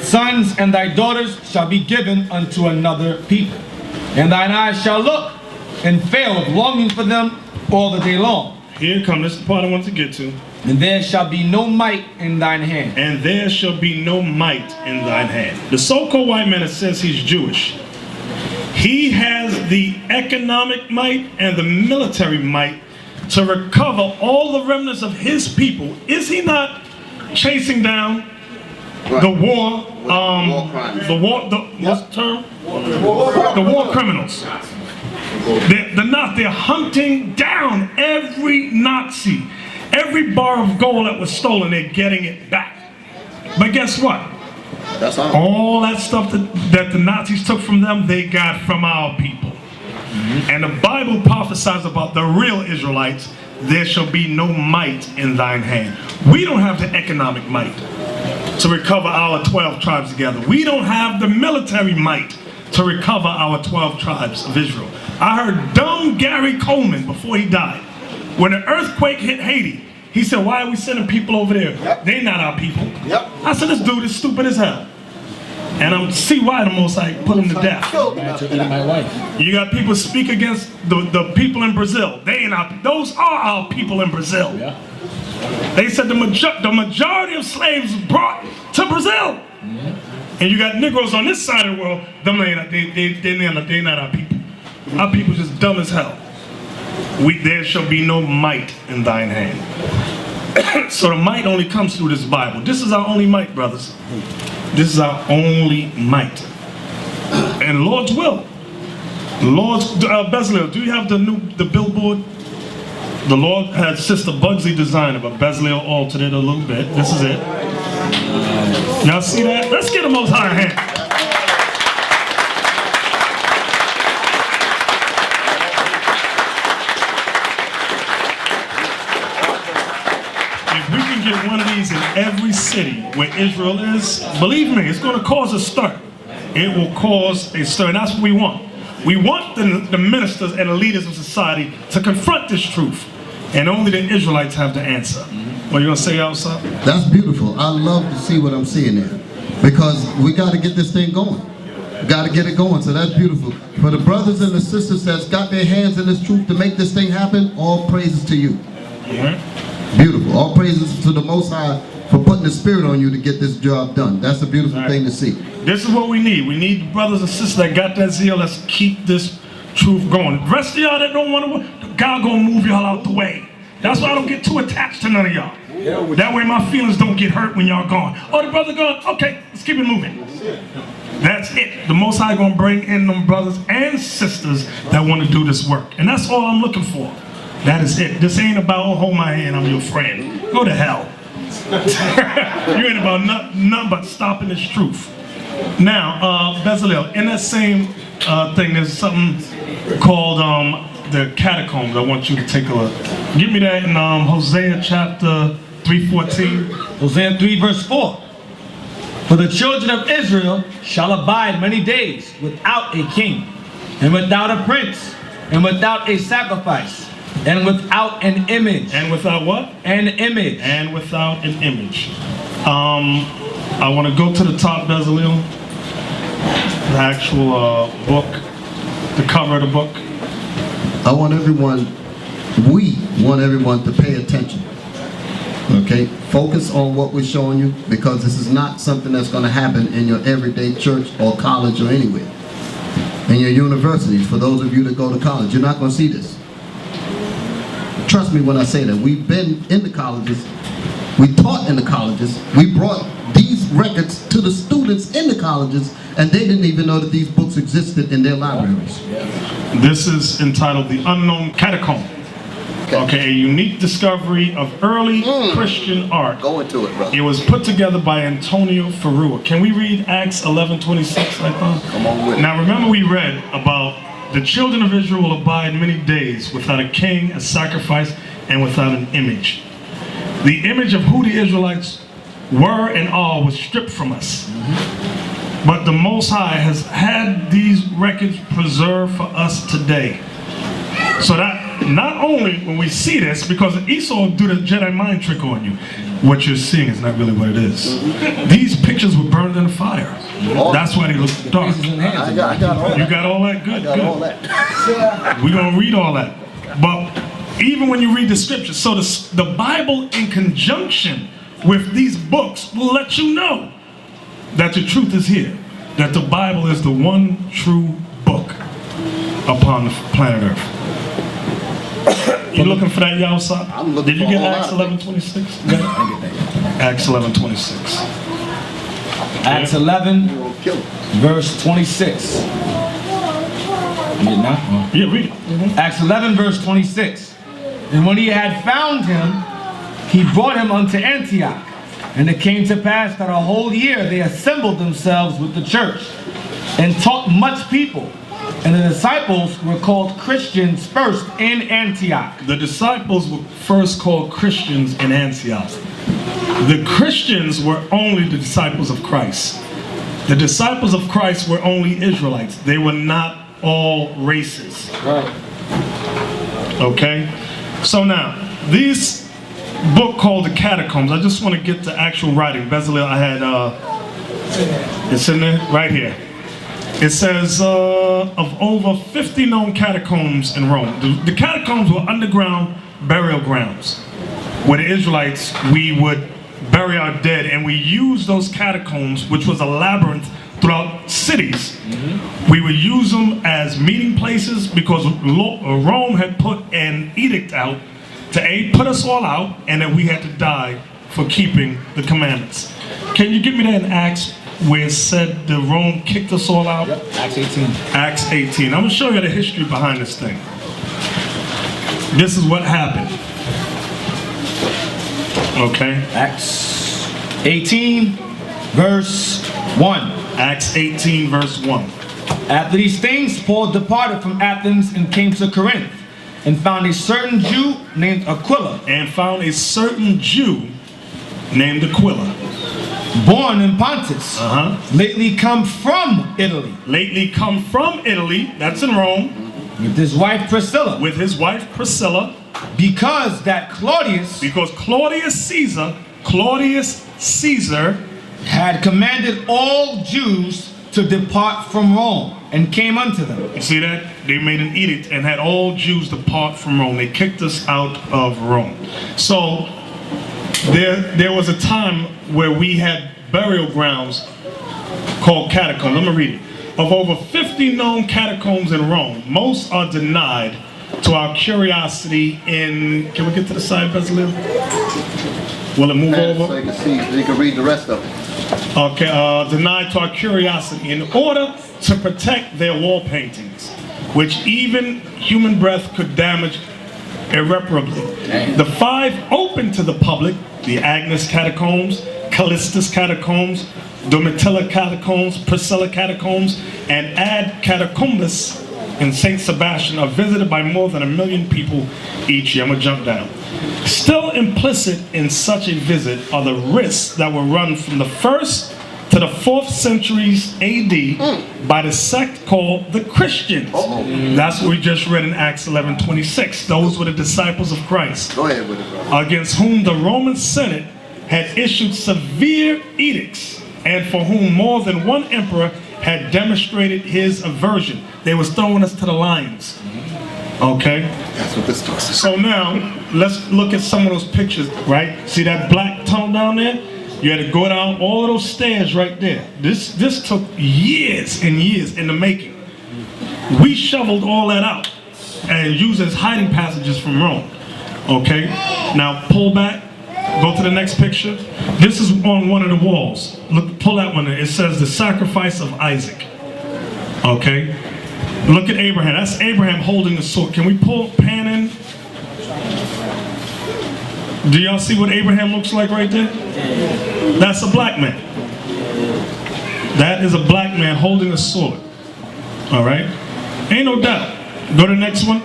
sons and thy daughters shall be given unto another people. And thine eyes shall look and fail of longing for them all the day long. Here come, this is the part I want to get to. And there shall be no might in thine hand. And there shall be no might in thine hand. The so-called white man that says he's Jewish, he has the economic might and the military might to recover all the remnants of his people. Is he not chasing down the war, what's the term? The war criminals. They're hunting down every Nazi, every bar of gold that was stolen. They're getting it back. But guess what? That's all that stuff that the Nazis took from them, they got from our people. And the Bible prophesies about the real Israelites. There shall be no might in thine hand. We don't have the economic might to recover our 12 tribes together. We don't have the military might to recover our 12 tribes of Israel. I heard dumb Gary Coleman before he died. When an earthquake hit Haiti, he said, why are we sending people over there? Yep. They're not our people. Yep. I said, this dude is stupid as hell. And I'm see why the Most High put him to death. My wife. You got people speak against the people in Brazil. They ain't our, those are our people in Brazil. Yeah. They said the majority of slaves brought to Brazil. And you got Negroes on this side of the world. They're not our people. Our people just dumb as hell. There shall be no might in thine hand. So the might only comes through this Bible. This is our only might, brothers. This is our only might. And Lord's will. Lord's Bezalel, do you have the billboard? The Lord had Sister Bugsy design it, but Bezalel altered it a little bit. This is it. Y'all see that? Let's get the Most High a hand. If we can get one of these in every city where Israel is, believe me, it's going to cause a stir. It will cause a stir, and that's what we want. We want the ministers and the leaders of society to confront this truth, and only the Israelites have the answer. What are you going to say, outside? That's beautiful. I love to see what I'm seeing there, because we got to get this thing going. Got to get it going, so that's beautiful. For the brothers and the sisters that's got their hands in this truth to make this thing happen, all praises to you. Beautiful. All praises to the Most High for putting the spirit on you to get this job done. That's a beautiful thing to see. This is what we need. We need brothers and sisters that got that zeal. Let's keep this truth going. The rest of y'all that don't want to, God gonna move y'all out the way. That's why I don't get too attached to none of y'all. That way my feelings don't get hurt when y'all gone. Oh, the brother gone. Okay, let's keep it moving. That's it. The Most High gonna bring in them brothers and sisters that want to do this work. And that's all I'm looking for. That is it. This ain't about, oh, hold my hand, I'm your friend. Go to hell. You ain't about nothing but stopping this truth. Now, Bezalel, in that same thing, there's something called the catacombs. I want you to take a look. Give me that in Hosea chapter 3:14. Hosea 3 verse 4. For the children of Israel shall abide many days without a king, and without a prince, and without a sacrifice, and without an image. And without what? An image. And without an image. I want to go to the top, Bezalel. The actual book, the cover of the book. We want everyone to pay attention. Okay? Focus on what we're showing you, because this is not something that's going to happen in your everyday church or college or anywhere. In your universities, for those of you that go to college, you're not going to see this. Trust me when I say that. We've been in the colleges, we taught in the colleges, we brought these records to the students in the colleges, and they didn't even know that these books existed in their libraries. This is entitled The Unknown Catacomb. Okay, a unique discovery of early Christian art. Go into it, brother. It was put together by Antonio Ferrua. Can we read Acts 11:26 like that? Come on with it. Now remember, we read about the children of Israel will abide many days without a king, a sacrifice, and without an image. The image of who the Israelites were and are was stripped from us. But the Most High has had these records preserved for us today. So that not only when we see this, because Esau do the Jedi mind trick on you, what you're seeing is not really what it is. These pictures were burned in the fire. That's why they look dark. I got all that. You got all that? Good, I got all good. that. We're going to read all that. But even when you read the scriptures, so the Bible in conjunction with these books will let you know that the truth is here. That the Bible is the one true book upon the planet Earth. You looking for that, y'all? I'm looking Did you for get a whole Acts lot of 11:26? Acts 11:26. Acts 11, Kill him. verse 26. You get now? Yeah, read it. Acts 11, verse 26. And when he had found him, he brought him unto Antioch. And it came to pass that a whole year they assembled themselves with the church and taught much people. And the disciples were called Christians first in Antioch. The disciples were first called Christians in Antioch. The Christians were only the disciples of Christ. The disciples of Christ were only Israelites. They were not all races. Right. Okay? So now, this book called the Catacombs, I just want to get the actual writing. Bezalel, I had, it's in there, right here. It says, of over 50 known catacombs in Rome. The catacombs were underground burial grounds where the Israelites, we would bury our dead, and we used those catacombs, which was a labyrinth throughout cities. We would use them as meeting places because Rome had put an edict out to put us all out, and that we had to die for keeping the commandments. Can you give me that in Acts where it said the Rome kicked us all out? Yep. Acts 18. Acts 18. I'm going to show you the history behind this thing. This is what happened. Okay. Acts 18, verse 1. Acts 18, verse 1. After these things, Paul departed from Athens and came to Corinth, and found a certain Jew named Aquila, And found a certain Jew named Aquila, born in Pontus, lately come from Italy, lately come from Italy, that's in Rome, with his wife Priscilla, with his wife Priscilla, because that Claudius because Claudius Caesar had commanded all Jews to depart from Rome, and came unto them. You see that? They made an edict and had all Jews depart from Rome. They kicked us out of Rome. So there was a time where we had burial grounds called catacombs. Let me read it. Of over 50 known catacombs in Rome, most are denied to our curiosity in... Can we get to the side, Bezalel? Will it move over? So you can see, so you can read the rest of it. Okay, denied to our curiosity in order to protect their wall paintings, which even human breath could damage irreparably. The 5 open to the public, the Agnes Catacombs, Callistus Catacombs, Domitilla Catacombs, Priscilla Catacombs, and Ad Catacombus in St. Sebastian are visited by more than 1 million people each year. I'm gonna jump down. Still implicit in such a visit are the risks that were run from the 1st to the 4th centuries AD by the sect called the Christians. That's what we just read in Acts 11:26. Those were the disciples of Christ. Go ahead with it, brother. Against whom the Roman Senate had issued severe edicts, and for whom more than one emperor had demonstrated his aversion. They was throwing us to the lions. Okay? That's what this talks about. So now, let's look at some of those pictures, right? See that black tunnel down there? You had to go down all of those stairs right there. This took years and years in the making. We shoveled all that out and used as hiding passages from Rome. Okay? Now pull back. Go to the next picture. This is on one of the walls. Look, pull that one there. It says the sacrifice of Isaac. Okay? Look at Abraham. That's Abraham holding the sword. Can we pan in? Do y'all see what Abraham looks like right there? That's a black man. That is a black man holding a sword. All right? Ain't no doubt. Go to the next one.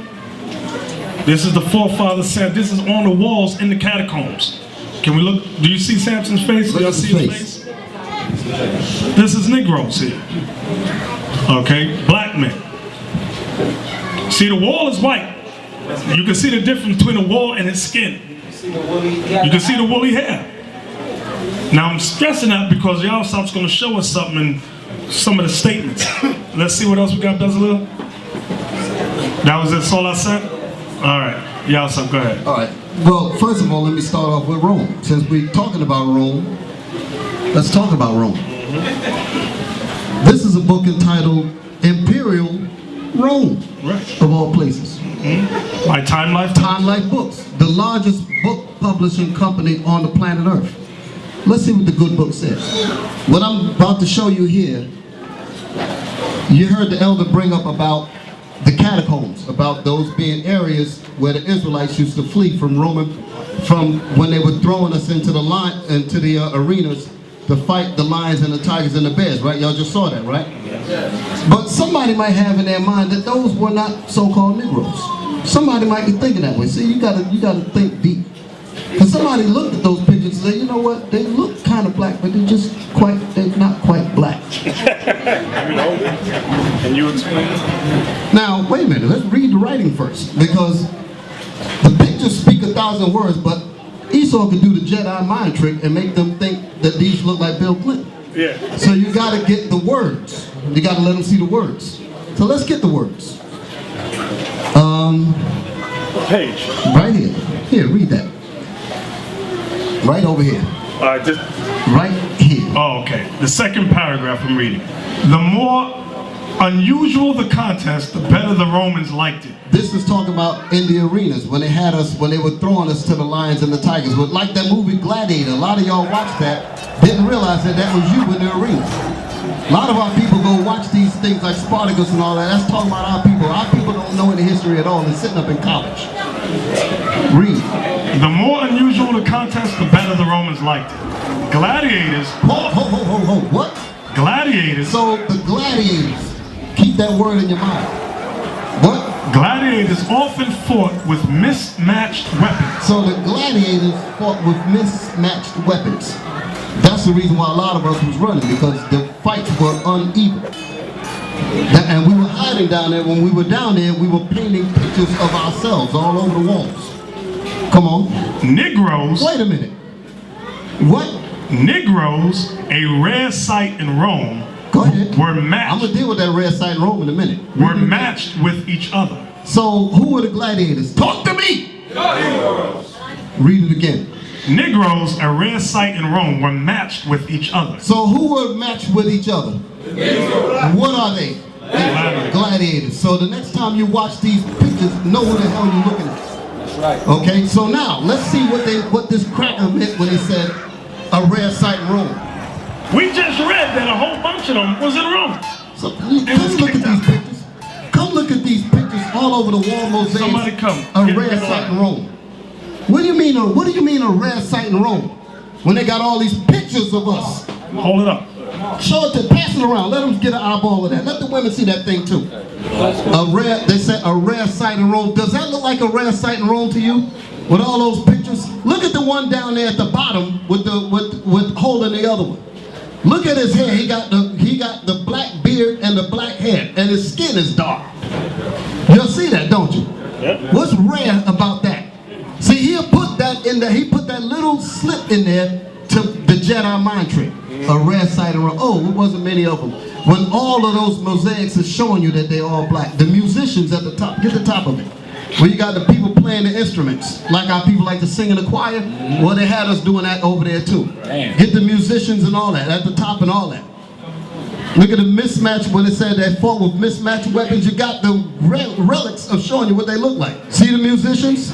This is the forefather said. This is on the walls in the catacombs. Can we look? Do you see Samson's face? Do y'all see his face? This is Negroes here. Okay? Black men. See, the wall is white. You can see the difference between the wall and its skin. You can see the woolly hair. Now I'm stressing that because Yahusop's going to show us something in some of the statements. Let's see what else we got, Bezalel. That was it, all I said? All right, Yahusop, go ahead. All right. Well, first of all, let me start off with Rome. Since we're talking about Rome, let's talk about Rome. This is a book entitled Imperial Rome, of all places. By Time Life? Time Life Books, the largest book publishing company on the planet Earth. Let's see what the good book says. What I'm about to show you here, you heard the elder bring up about the catacombs, about those being areas where the Israelites used to flee from when they were throwing us into the arenas to fight the lions and the tigers and the bears, right? Y'all just saw that, right? But somebody might have in their mind that those were not so-called Negroes. Somebody might be thinking that way. See, you gotta think deep. Because somebody looked at those pictures and said, you know what, they look kind of black, but they're not quite black. Can you explain? Now, wait a minute, let's read the writing first. Because the pictures speak 1,000 words, but Esau could do the Jedi mind trick and make them think that these look like Bill Clinton. Yeah. So you gotta get the words. You gotta let them see the words. So let's get the words. Page. Right here. Here, read that. Right over here. All right, Right here. Oh, okay. The second paragraph I'm reading. The more unusual the contest, the better the Romans liked it. This is talking about in the arenas when they were throwing us to the lions and the tigers. But like that movie Gladiator, a lot of y'all watched that, didn't realize that was you in the arena. A lot of our people go watch these things like Spartacus and all that. That's talking about our people. Our people don't know any history at all. They're sitting up in college. Read. The more unusual the contest, the better the Romans liked it. Gladiators. Hold. What? Gladiators. So the gladiators. Keep that word in your mind. What? Gladiators often fought with mismatched weapons. So the gladiators fought with mismatched weapons. That's the reason why a lot of us was running, because the fights were uneven. And we were hiding down there. When we were down there, we were painting pictures of ourselves all over the walls. Come on. Negroes. Wait a minute. What? Negroes, a rare sight in Rome, Go ahead. were matched. I'm going to deal with that rare sight in Rome in a minute. Were matched with each other. So who were the gladiators? Talk to me! Read it again. Negroes, a rare sight in Rome, were matched with each other. So who were matched with each other? What are they? Gladiators. So the next time you watch these pictures, know who the hell you're looking at. That's right. Okay, so now let's see what this cracker meant when he said a rare sight in Rome. We just read that a whole bunch of them was in Rome. So come look at these pictures. Come look at these pictures all over the wall mosaics. Somebody come. A rare sight in Rome. What do you mean a rare sight in Rome? When they got all these pictures of us. Hold it up. Show it to, pass it around. Let them get an eyeball of that. Let the women see that thing too. They said a rare sight in Rome. Does that look like a rare sight in Rome to you? With all those pictures? Look at the one down there at the bottom with holding the other one. Look at his hair. He got the black beard and the black hair, and his skin is dark. You'll see that, don't you? Yep. What's rare about that? See, he'll put that in there. He put that little slip in there to the Jedi mind trick. A rare sight around. Oh, it wasn't many of them. When all of those mosaics are showing you that they're all black. The musicians at the top. Get the top of it. Where you got the people playing the instruments. Like our people like to sing in the choir. Well, they had us doing that over there too. Damn. Get the musicians and all that. At the top and all that. Look at the mismatch when it said they fought with mismatched weapons. You got the relics of showing you what they look like. See the musicians?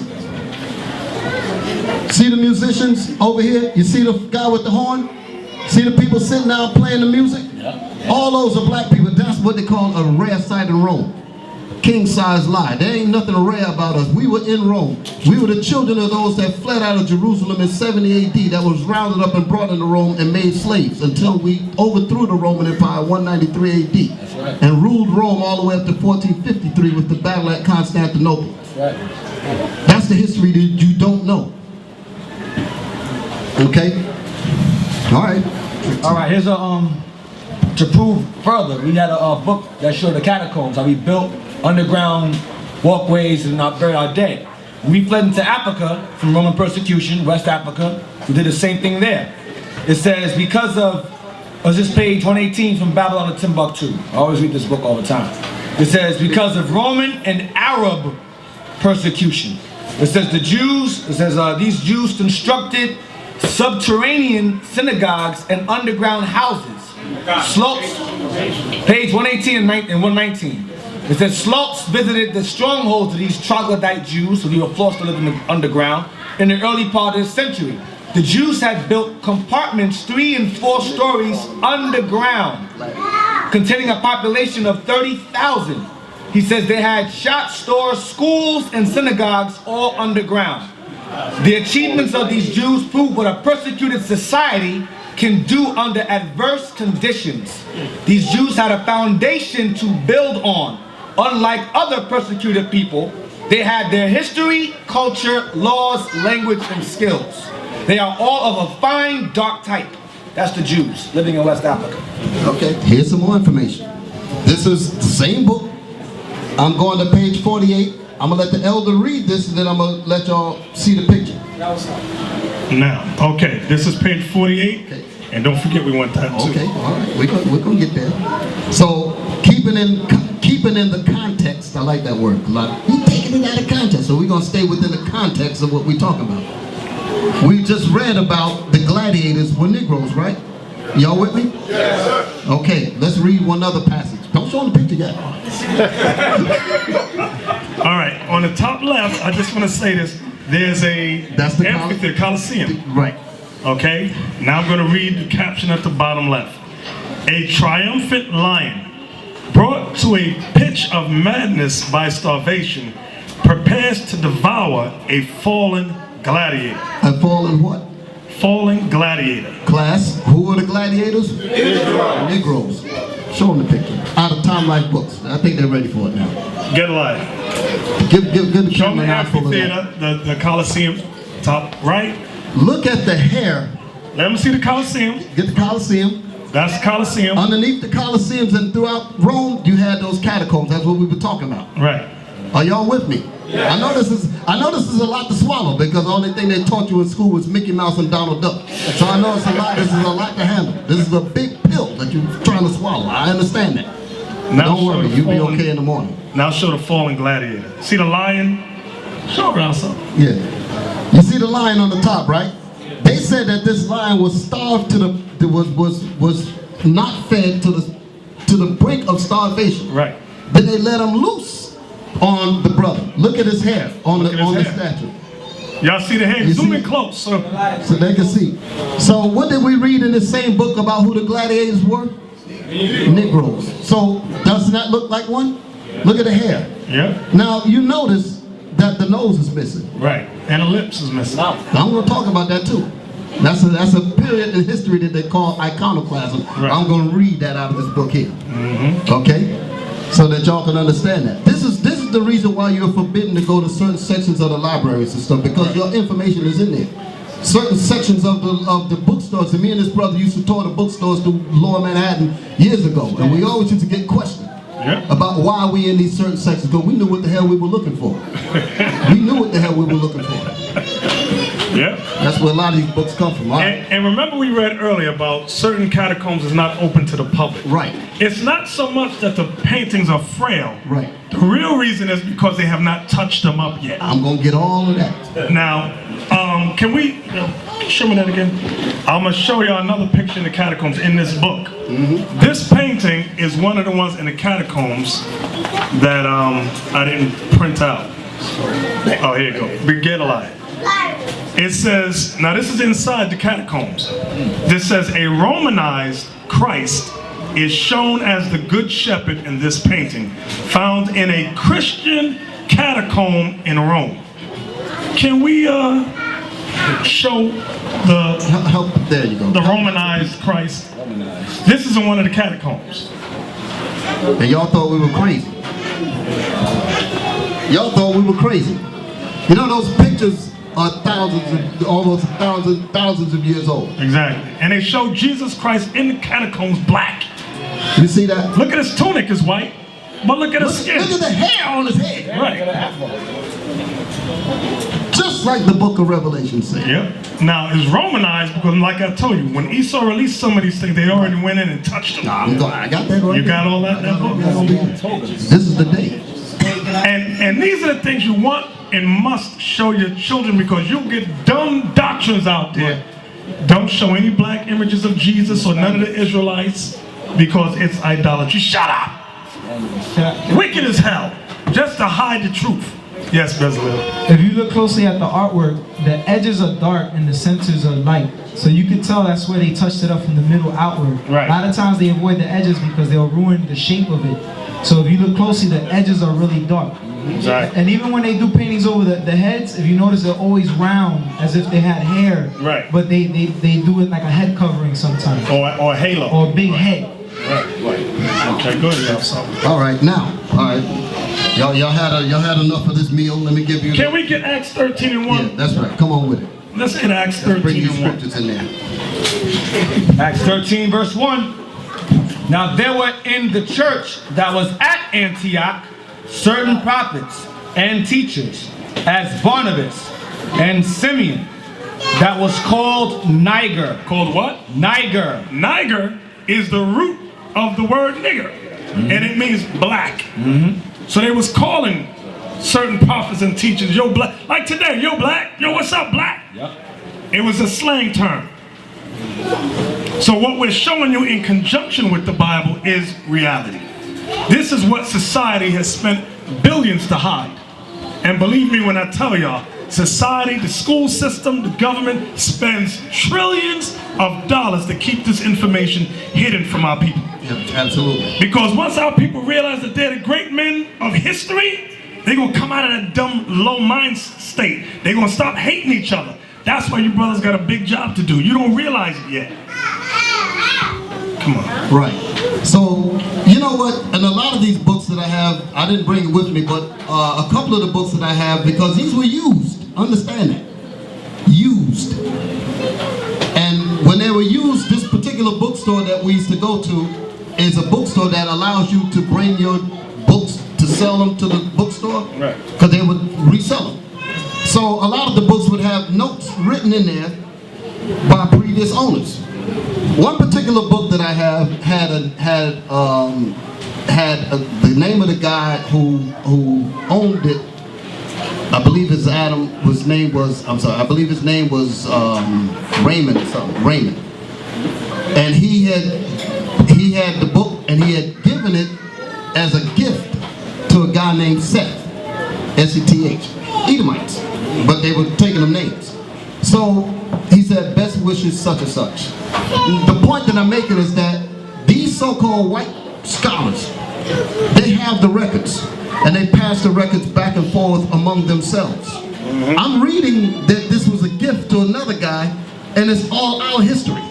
See the musicians over here? You see the guy with the horn? See the people sitting down playing the music? Yep. All those are black people. That's what they call a rare sight in Rome. King size lie. There ain't nothing rare about us. We were in Rome. We were the children of those that fled out of Jerusalem in 70 AD that was rounded up and brought into Rome and made slaves until we overthrew the Roman Empire in 193 AD. That's right. And ruled Rome all the way up to 1453 with the battle at Constantinople. That's right. That's the history that you don't know. Okay? All right. All right, here's a, to prove further, we had a book that showed the catacombs, how we built underground walkways and not bury our dead. We fled into Africa from Roman persecution, West Africa. We did the same thing there. It says, because of, this page 118 from Babylon to Timbuktu. I always read this book all the time. It says, because of Roman and Arab persecution. It says the Jews, it says these Jews constructed subterranean synagogues and underground houses. Slopes, page 118 and 119. It says Slopes visited the strongholds of these troglodyte Jews, so they were forced to live in the underground, in the early part of the century. The Jews had built compartments 3 and 4 stories underground, containing a population of 30,000. He says they had shops, stores, schools, and synagogues all underground. The achievements of these Jews prove what a persecuted society can do under adverse conditions. These Jews had a foundation to build on. Unlike other persecuted people, they had their history, culture, laws, language, and skills. They are all of a fine, dark type. That's the Jews living in West Africa. Okay, here's some more information. This is the same book. I'm going to page 48. I'm going to let the elder read this, and then I'm going to let y'all see the picture. Now, okay, this is page 48. Okay. And don't forget we want that too. Okay, all right, we're going to get there. So, keeping in the context, I like that word a lot. We're taking it out of context, so we're going to stay within the context of what we're talking about. We just read about the gladiators were Negroes, right? Y'all with me? Yes, sir. Okay, let's read one other passage. Don't show the picture yet. All right, on the top left, I just want to say this. There's That's the amphitheater, Coliseum. Right. Okay, now I'm going to read the caption at the bottom left. A triumphant lion, brought to a pitch of madness by starvation, prepares to devour a fallen gladiator. A fallen what? Fallen gladiator. Class, who were the gladiators? Negroes. Show them the picture. Out of Time Life books. I think they're ready for it now. Get alive. Give the Show me camera the an eyeful of that. amphitheater, the Coliseum, top right. Look at the hair. Let me see the Coliseum. Get the Coliseum. That's the Coliseum. Underneath the Coliseums and throughout Rome, you had those catacombs. That's what we were talking about. Right. Are y'all with me? Yeah. I know this is a lot to swallow, because the only thing they taught you in school was Mickey Mouse and Donald Duck. So I know this is a lot to handle. This is a big pill that you're trying to swallow. I understand that. Now don't worry, you'll be okay in the morning. Now show the fallen gladiator. See the lion? Show around something. Yeah. You see the lion on the top, right? They said that this lion was starved was not fed to the brink of starvation. Right. Then they let him loose on the brother. Look at his hair on the statue. Y'all see the hair? You Zoom see? in close so they can see. So what did we read in this same book about who the gladiators were? Negroes. So doesn't that look like one? Look at the hair. Yeah. Now you notice that the nose is missing. Right. And the lips is missing. I'm going to talk about that too. That's a period in history that they call iconoclasm. Right. I'm going to read that out of this book here. Mm-hmm. Okay? So that y'all can understand that. This is the reason why you're forbidden to go to certain sections of the libraries and stuff, because your information is in there. Certain sections of the bookstores, and me and this brother used to tour the bookstores through Lower Manhattan years ago, and we always used to get questioned about why we in these certain sections, because we knew what the hell we were looking for. We knew what the hell we were looking for. Yeah. That's where a lot of these books come from. Right? And remember we read earlier about certain catacombs is not open to the public. Right. It's not so much that the paintings are frail. Right. The real reason is because they have not touched them up yet. I'm going to get all of that. Now, can we show me that again? I'm going to show you another picture in the catacombs in this book. Mm-hmm. This painting is one of the ones in the catacombs that I didn't print out. Oh, here you go. Get alive. It says, now this is inside the catacombs. This says, a Romanized Christ is shown as the Good Shepherd in this painting, found in a Christian catacomb in Rome. Can we show there you go. The Romanized Christ? This is in one of the catacombs. And y'all thought we were crazy. Y'all thought we were crazy. You know those pictures are almost thousands of years old. Exactly. And they show Jesus Christ in the catacombs black. You see that? Look at his tunic is white. But look at his skin. Look at the hair on his head. Right. Just like the book of Revelation said. Yep. Now, it's Romanized because, like I told you, when Esau released some of these things, they already went in and touched them. I got that right. You got all that? This is the day. And these are the things you want and must show your children, because you'll get dumb doctrines out there. Don't show any black images of Jesus or none of the Israelites, because it's idolatry. Shut up! Wicked as hell, just to hide the truth. Yes, Bezalel. If you look closely at the artwork, the edges are dark and the centers are light. So you can tell that's where they touched it up from the middle outward. Right. A lot of times they avoid the edges because they'll ruin the shape of it. So if you look closely, the edges are really dark. Exactly. And even when they do paintings over the heads, if you notice, they're always round, as if they had hair. Right. But they do it like a head covering sometimes. Or a halo. Or a big head. Right. Okay, go ahead. All right, now. All right. Y'all had enough of this meal. Let me give you. Can we get Acts 13 and 1? Yeah, that's right. Come on with it. Let's get Acts Let's bring 13 these and 1. scriptures in there. Acts 13 verse 1. Now there were in the church that was at Antioch certain prophets and teachers, as Barnabas and Simeon, that was called Niger. Called what? Niger. Niger is the root of the word nigger, and it means black. So they was calling certain prophets and teachers, yo black, like today, yo black, yo what's up black? Yep. It was a slang term. So what we're showing you in conjunction with the Bible is reality. This is what society has spent billions to hide. And believe me when I tell y'all, society, the school system, the government spends trillions of dollars to keep this information hidden from our people. Yeah, absolutely. Because once our people realize that they're the great men of history, they're going to come out of that dumb, low mind state. They're going to stop hating each other. That's why you brothers got a big job to do. You don't realize it yet. Come on. Right. So, you know what? And a lot of these books that I have, I didn't bring it with me, but a couple of the books that I have, because these were used. Understand that. Used. And when they were used, this particular bookstore that we used to go to is a bookstore that allows you to bring your books to sell them to the bookstore. Right. Because they would resell them. So a lot of the books would have notes written in there by previous owners. One particular book that I have had the name of the guy who owned it. I believe his I believe his name was Raymond or something. Raymond. And he had the book, and he had given it as a gift to a guy named Seth, S-E-T-H, Edomites, but they were taking them names. So he said, best wishes such and such. The point that I'm making is that these so-called white scholars, they have the records, and they pass the records back and forth among themselves. I'm reading that this was a gift to another guy, and it's all our history.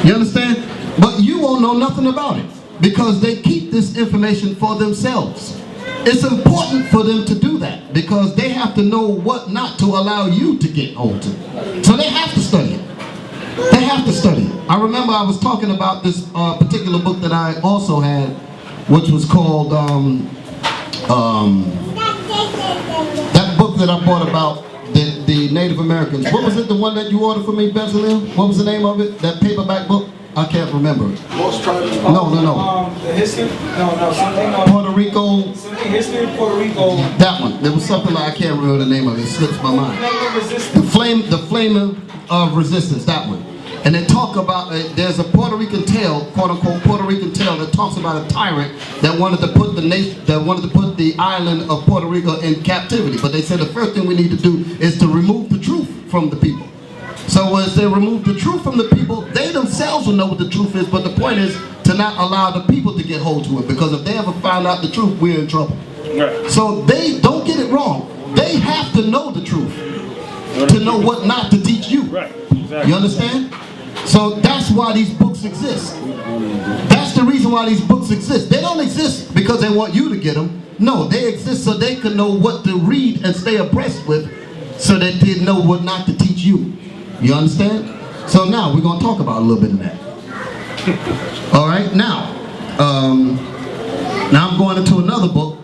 You understand? But you won't know nothing about it, because they keep this information for themselves. It's important for them to do that, because they have to know what not to allow you to get hold to. So they have to study it. They have to study it. I remember I was talking about this particular book that I also had, which was called, that book that I bought about the Native Americans. What was it, the one that you ordered for me, Bezalel? What was the name of it? That paperback book? I can't remember it. Most tribes. No. The history? No, something. Puerto Rico. Something history of Puerto Rico. That one. There was something like, I can't remember the name of it. It slips my mind. The flame of resistance. That one. And they talk about there's a Puerto Rican tale, quote unquote Puerto Rican tale, that talks about a tyrant that wanted to put the island of Puerto Rico in captivity. But they said the first thing we need to do is to remove the truth from the people. So as they remove the truth from the people, they themselves will know what the truth is, but the point is to not allow the people to get hold to it, because if they ever find out the truth, we're in trouble. Right. So they don't get it wrong. They have to know the truth to know what not to teach you. Right. Exactly. You understand? So that's why these books exist. That's the reason why these books exist. They don't exist because they want you to get them. No, they exist so they can know what to read and stay abreast with, so that they know what not to teach you. You understand? So now we're going to talk about a little bit of that. All right, now Now I'm going into another book.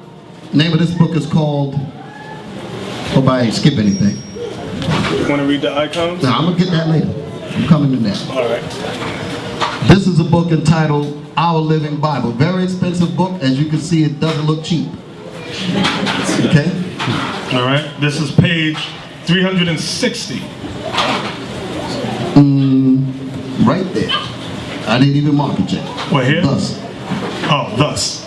Name of this book is called, hope I ain't skip anything. You want to read the icons? No, I'm going to get that later. I'm coming to that. All right. This is a book entitled Our Living Bible. Very expensive book. As you can see, it doesn't look cheap. Okay? All right. This is page 360. Right there. I didn't even mark it yet. What, here? Thus. Oh, thus.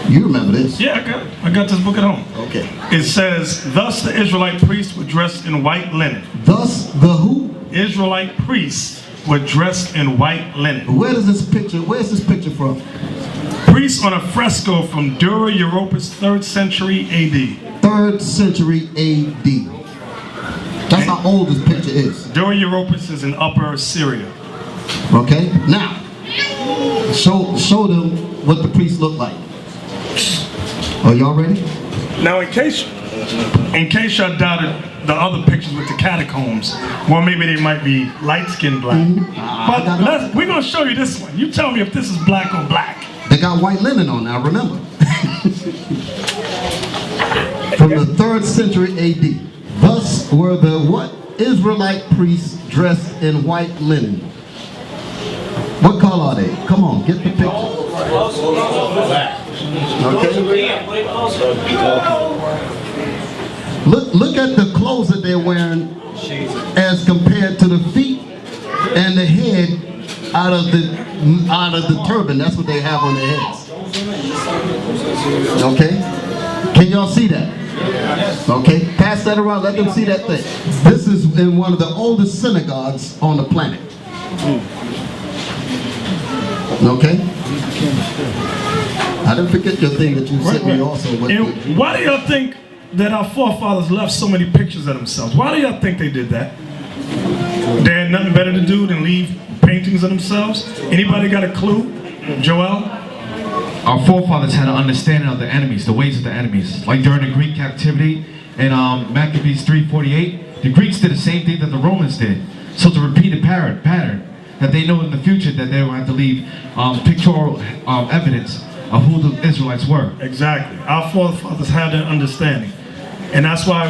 You remember this? Yeah, I got this book at home. Okay. It says, thus the Israelite priests were dressed in white linen. Thus the who? Israelite priests were dressed in white linen. Where's this picture from? Priests on a fresco from Dura Europus, 3rd century AD. 3rd century AD. That's how old this picture is. Dura Europus is in Upper Syria. Okay? Now, show them what the priests look like. Are y'all ready? Now, in case y'all doubted the other pictures with the catacombs, well, maybe they might be light-skinned black. But we're going to show you this one. You tell me if this is black or black. They got white linen on now, remember. From the 3rd century AD. Thus were the what? Israelite priests dressed in white linen. What color are they? Come on, get the picture. Okay. Look at the clothes that they're wearing as compared to the feet and the head out of the turban. That's what they have on their heads. Okay? Can y'all see that? Okay, pass that around, let them see that thing. This is in one of the oldest synagogues on the planet. Okay? I didn't forget your thing that you sent me also. And why do y'all think that our forefathers left so many pictures of themselves? Why do y'all think they did that? They had nothing better to do than leave paintings of themselves? Anybody got a clue? Joel? Our forefathers had an understanding of the enemies, the ways of the enemies. Like during the Greek captivity in Maccabees 3:48, the Greeks did the same thing that the Romans did. So to repeat a pattern that they know in the future that they will have to leave pictorial evidence of who the Israelites were. Exactly. Our forefathers had that understanding. And that's why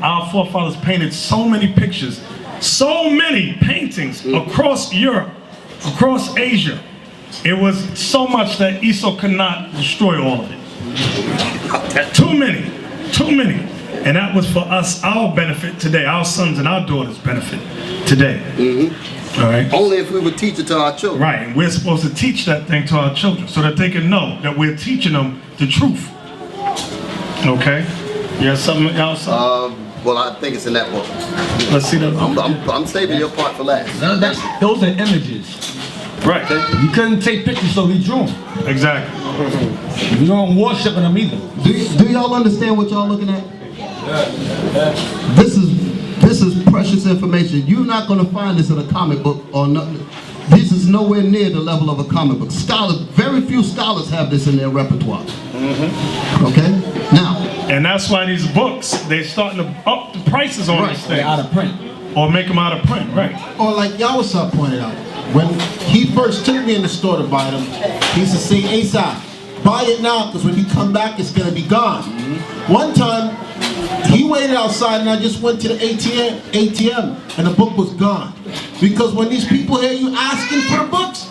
our forefathers painted so many pictures, so many paintings across Europe, across Asia. It was so much that Esau could not destroy all of it. Too many. And that was for us, our benefit today, our sons and our daughters' benefit today. All right? Only if we would teach it to our children. Right, and we're supposed to teach that thing to our children so that they can know that we're teaching them the truth. Okay? You have something else? Well, I think it's in that book. Let's see that. I'm saving your part for last. Those are images. Right. You couldn't take pictures, so we drew them. Exactly. We don't worship them either. Do y'all understand what y'all looking at? This is precious information. You're not going to find this in a comic book or nothing. This is nowhere near the level of a comic book. Scholars, very few scholars have this in their repertoire. Okay? Now. And that's why these books, they're starting to up the prices on these things. They're out of print. Or make them out of print, right. Or like Yawasab pointed out, when he first took me in the store to buy them, he used to say, "Asaph, buy it now, because when you come back, it's going to be gone." One time, he waited outside and I just went to the ATM and the book was gone. Because when these people hear you asking for the books,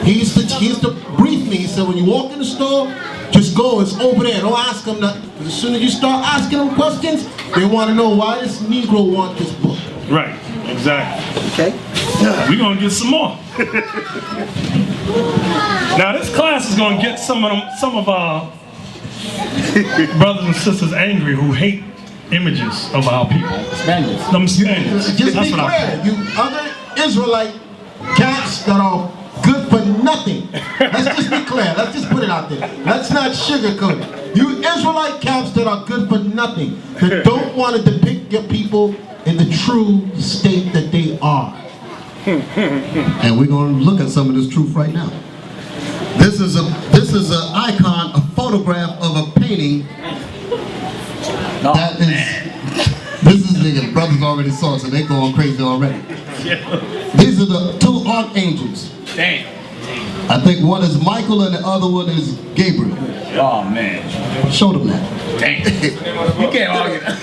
he used to brief me. He said, when you walk in the store, just go, it's over there. Don't ask them nothing. As soon as you start asking them questions, they want to know why this Negro wants this book. Right, exactly. Okay. We're going to get some more. Now this class is going to get some of our brothers and sisters angry who hate images of our people. Spaniards. Them Spaniards. Just That's be what clear, you other Israelite cats that are good for nothing. Let's just be clear. Let's just put it out there. Let's not sugarcoat it. You Israelite cats that are good for nothing, that don't want to depict your people in the true state that they are. And we're going to look at some of this truth right now. This is an icon, a photograph of a painting that is. This is the brothers already saw it, so they're going crazy already. These are the two archangels. Damn. I think one is Michael and the other one is Gabriel. Oh, man. Show them that. Dang. You can't argue that.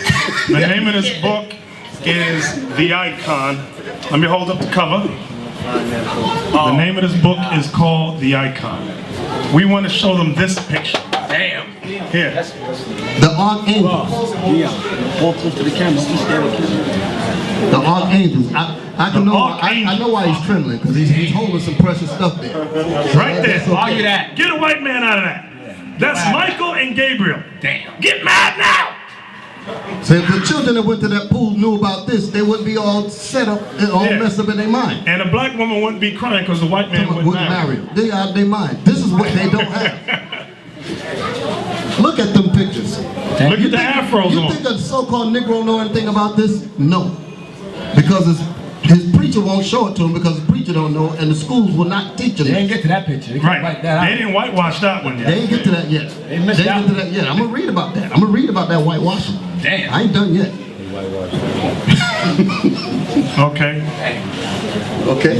The name of this book is The Icon. Let me hold up the cover. The name of this book is called The Icon. We want to show them this picture. Damn. Here. The Archangels. Hold close to the camera. The Archangels. I know why he's trembling, because he's holding some precious stuff there. Right there. That's okay. Argue that. Get a white man out of that. That's Michael and Gabriel. Damn. Get mad now! So if the children that went to that pool knew about this, they wouldn't be all set up and all messed up in their mind. And a black woman wouldn't be crying because the white man wouldn't marry them. They out of their mind. This is what they don't have. Look at them pictures. Look at the afros You on. think a so-called Negro know anything about this? No. Because his preacher won't show it to him, because the preacher don't know, and the schools will not teach him. They didn't get to that picture. They Right. wipe that out. They didn't whitewash that one yet. They ain't get to that yet. They missed ain't out. get to that yet. I'm gonna read about that. I'm gonna read about that whitewashing. Damn. I ain't done yet. Okay. Okay.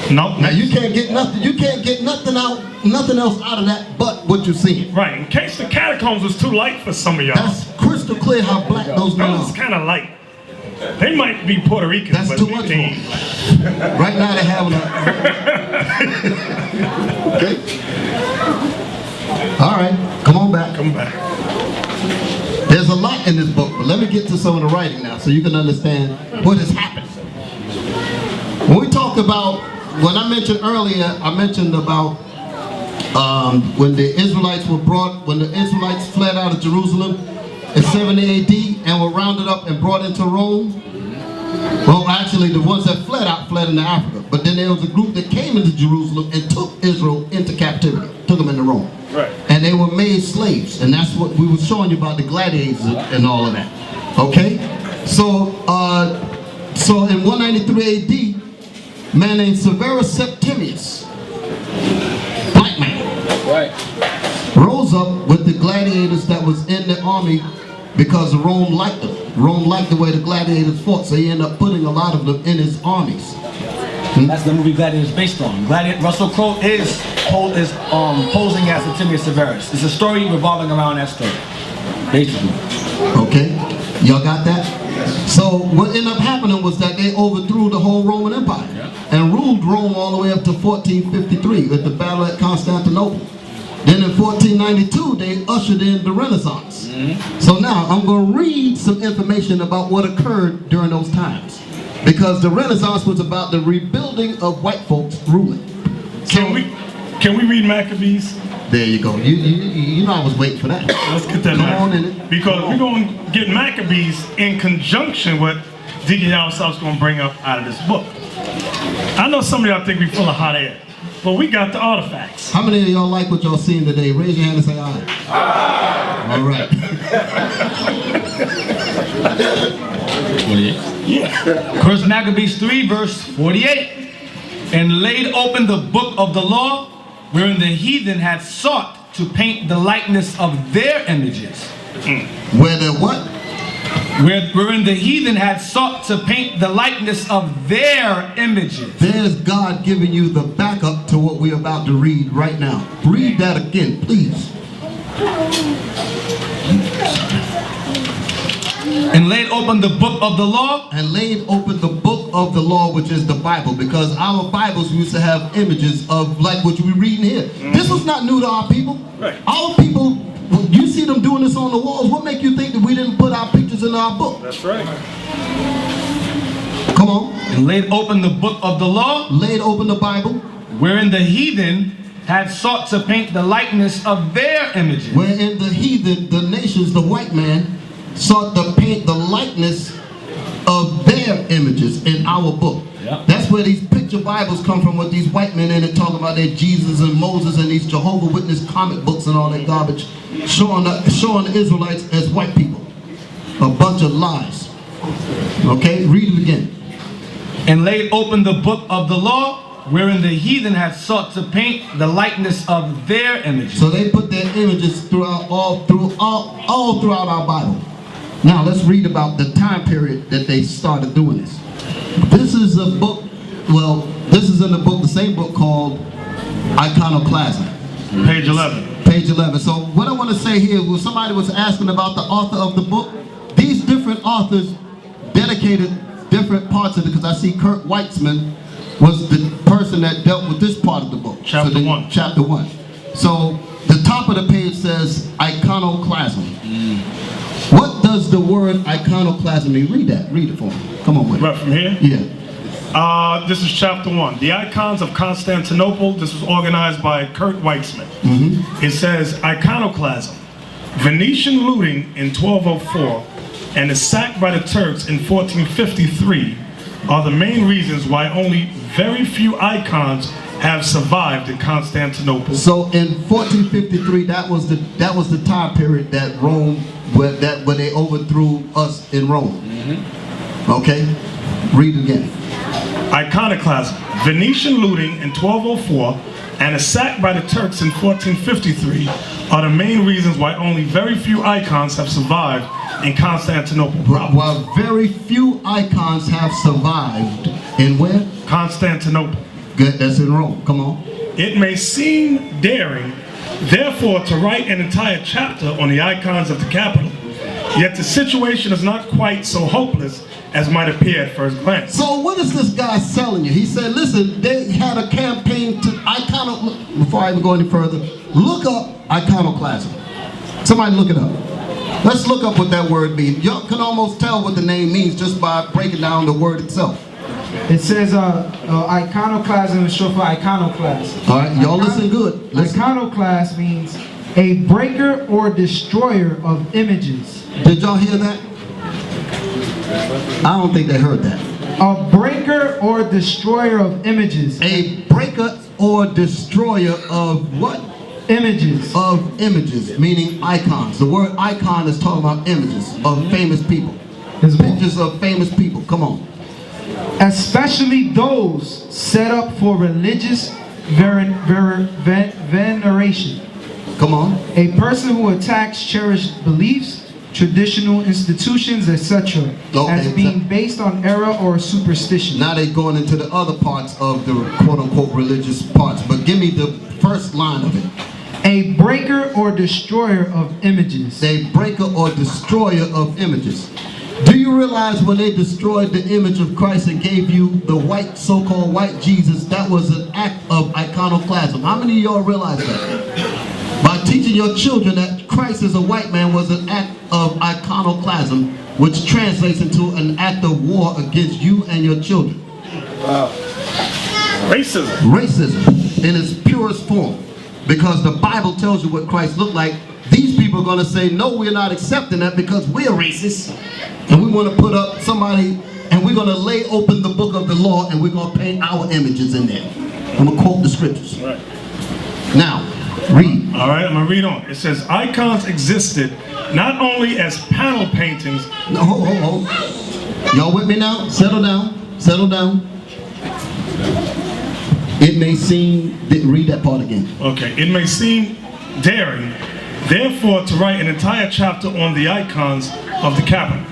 Nope. Now you can't get nothing. You can't get nothing else out of that but what you see. Right. In case the catacombs was too light for some of y'all. That's crystal clear how black those men Those is are. kind of light. They might be Puerto Ricans, That's but too we much for ain't. them. Right now they're having a. Okay. All right. Come on back. Come back. There's a lot in this book, but let me get to some of the writing now so you can understand what has happened. When we talked about, when I mentioned earlier, I mentioned about when the Israelites fled out of Jerusalem in 70 AD and were rounded up and brought into Rome. Well, actually, the ones that fled out fled into Africa, but then there was a group that came into Jerusalem and took Israel into captivity, took them into Rome. Right. And they were made slaves, and that's what we were showing you about the gladiators and all of that. Okay? So in 193 AD, a man named Severus Septimius, black man, rose up with the gladiators that was in the army because Rome liked them. Rome liked the way the gladiators fought, so he ended up putting a lot of them in his armies. That's the movie Gladiator is based on. Russell Crowe is posing as Septimius Severus. It's a story revolving around that story, basically. Okay, y'all got that? So what ended up happening was that they overthrew the whole Roman Empire and ruled Rome all the way up to 1453 with the Battle at Constantinople. Then in 1492, they ushered in the Renaissance. So now I'm going to read some information about what occurred during those times, because the Renaissance was about the rebuilding of white folks ruling. So Can we read Maccabees? there you go. You know I was waiting for that. Let's get that Come on in it. Because we're going to get Maccabees in conjunction with Deacon Yalsop's going to bring up out of this book. I know some of y'all think we full of hot air, but we got the artifacts. How many of y'all like what y'all seen today? Raise your hand and say aye. Aye. All right. First Maccabees 3, verse 48. And laid open the book of the law, wherein the heathen had sought to paint the likeness of their images. Where the what? Wherein the heathen had sought to paint the likeness of their images. There's God giving you the backup to what we're about to read right now. Read that again, please. And laid open the book of the law. And laid open the book of the law, which is the Bible, because our Bibles used to have images of like what we're reading here. This was not new to our people. Right. Our people, you see them doing this on the walls. What make you think that we didn't put our pictures in our book? That's right. Come on. And laid open the book of the law. Laid open the Bible. Wherein the heathen had sought to paint the likeness of their images. Wherein the heathen, the nations, the white man, sought to paint the likeness of their images in our book. Yep. That's where these picture Bibles come from, with these white men in it talking about their Jesus and Moses and these Jehovah Witness comic books and all that garbage, showing the Israelites as white people. A bunch of lies. Okay, read it again. And laid open the book of the law, wherein the heathen had sought to paint the likeness of their images. So they put their images throughout all throughout our Bible. Now let's read about the time period that they started doing this. This is a book, well, this is in the book, the same book called Iconoclasm. Page 11. Page 11. So what I want to say here was somebody was asking about the author of the book. These different authors dedicated different parts of it, because I see Kurt Weitzman was the person that dealt with this part of the book. Chapter 1. Chapter 1. So the top of the page says iconoclasm. What does the word iconoclasm mean? Read that. Read it for me. Come on with it. Right from here? Yeah. This is chapter 1. The Icons of Constantinople. This was organized by Kurt Weitzman. It says, iconoclasm. Venetian looting in 1204 and the sack by the Turks in 1453 are the main reasons why only very few icons have survived in Constantinople. So in 1453, that was the time period that Rome, where they overthrew us in Rome. Okay, read it again. Iconoclasm. Venetian looting in 1204 and a sack by the Turks in 1453 are the main reasons why only very few icons have survived in Constantinople proper. While very few icons have survived in where? Constantinople. Good, that's in Rome. Come on. It may seem daring, therefore, to write an entire chapter on the icons of the capital, yet the situation is not quite so hopeless as might appear at first glance. So what is this guy selling you? He said, listen, they had a campaign to before I even go any further, look up iconoclasm. Somebody look it up. Let's look up what that word means. You can almost tell what the name means just by breaking down the word itself. It says iconoclasm is short for iconoclast. All right, y'all listen good. Listen. Iconoclast means a breaker or destroyer of images. Did y'all hear that? I don't think they heard that. A breaker or destroyer of images. A breaker or destroyer of what? Images. Of images, meaning icons. The word icon is talking about images of famous people. Pictures of famous people. Come on. Especially those set up for religious veneration. Come on. A person who attacks cherished beliefs, traditional institutions, etc. as being based on error or superstition. Now they're going into the other parts of the quote-unquote religious parts, but give me the first line of it. A breaker or destroyer of images. A breaker or destroyer of images. Do you realize when they destroyed the image of Christ and gave you the white, so-called white Jesus, that was an act of iconoclasm? How many of y'all realize that? By teaching your children that Christ is a white man was an act of iconoclasm, which translates into an act of war against you and your children. Wow. Racism. Racism in its purest form. Because the Bible tells you what Christ looked like. These people are going to say, no, we're not accepting that because we're racist. And we want to put up somebody, and we're going to lay open the book of the law, and we're going to paint our images in there. I'm going to quote the scriptures. Right. Now, read. All right, I'm going to read on. It says, icons existed not only as panel paintings. No, hold. Y'all with me now? Settle down. Settle down. It may seem, read that part again. Okay, it may seem daring, therefore, to write an entire chapter on the icons of the capital.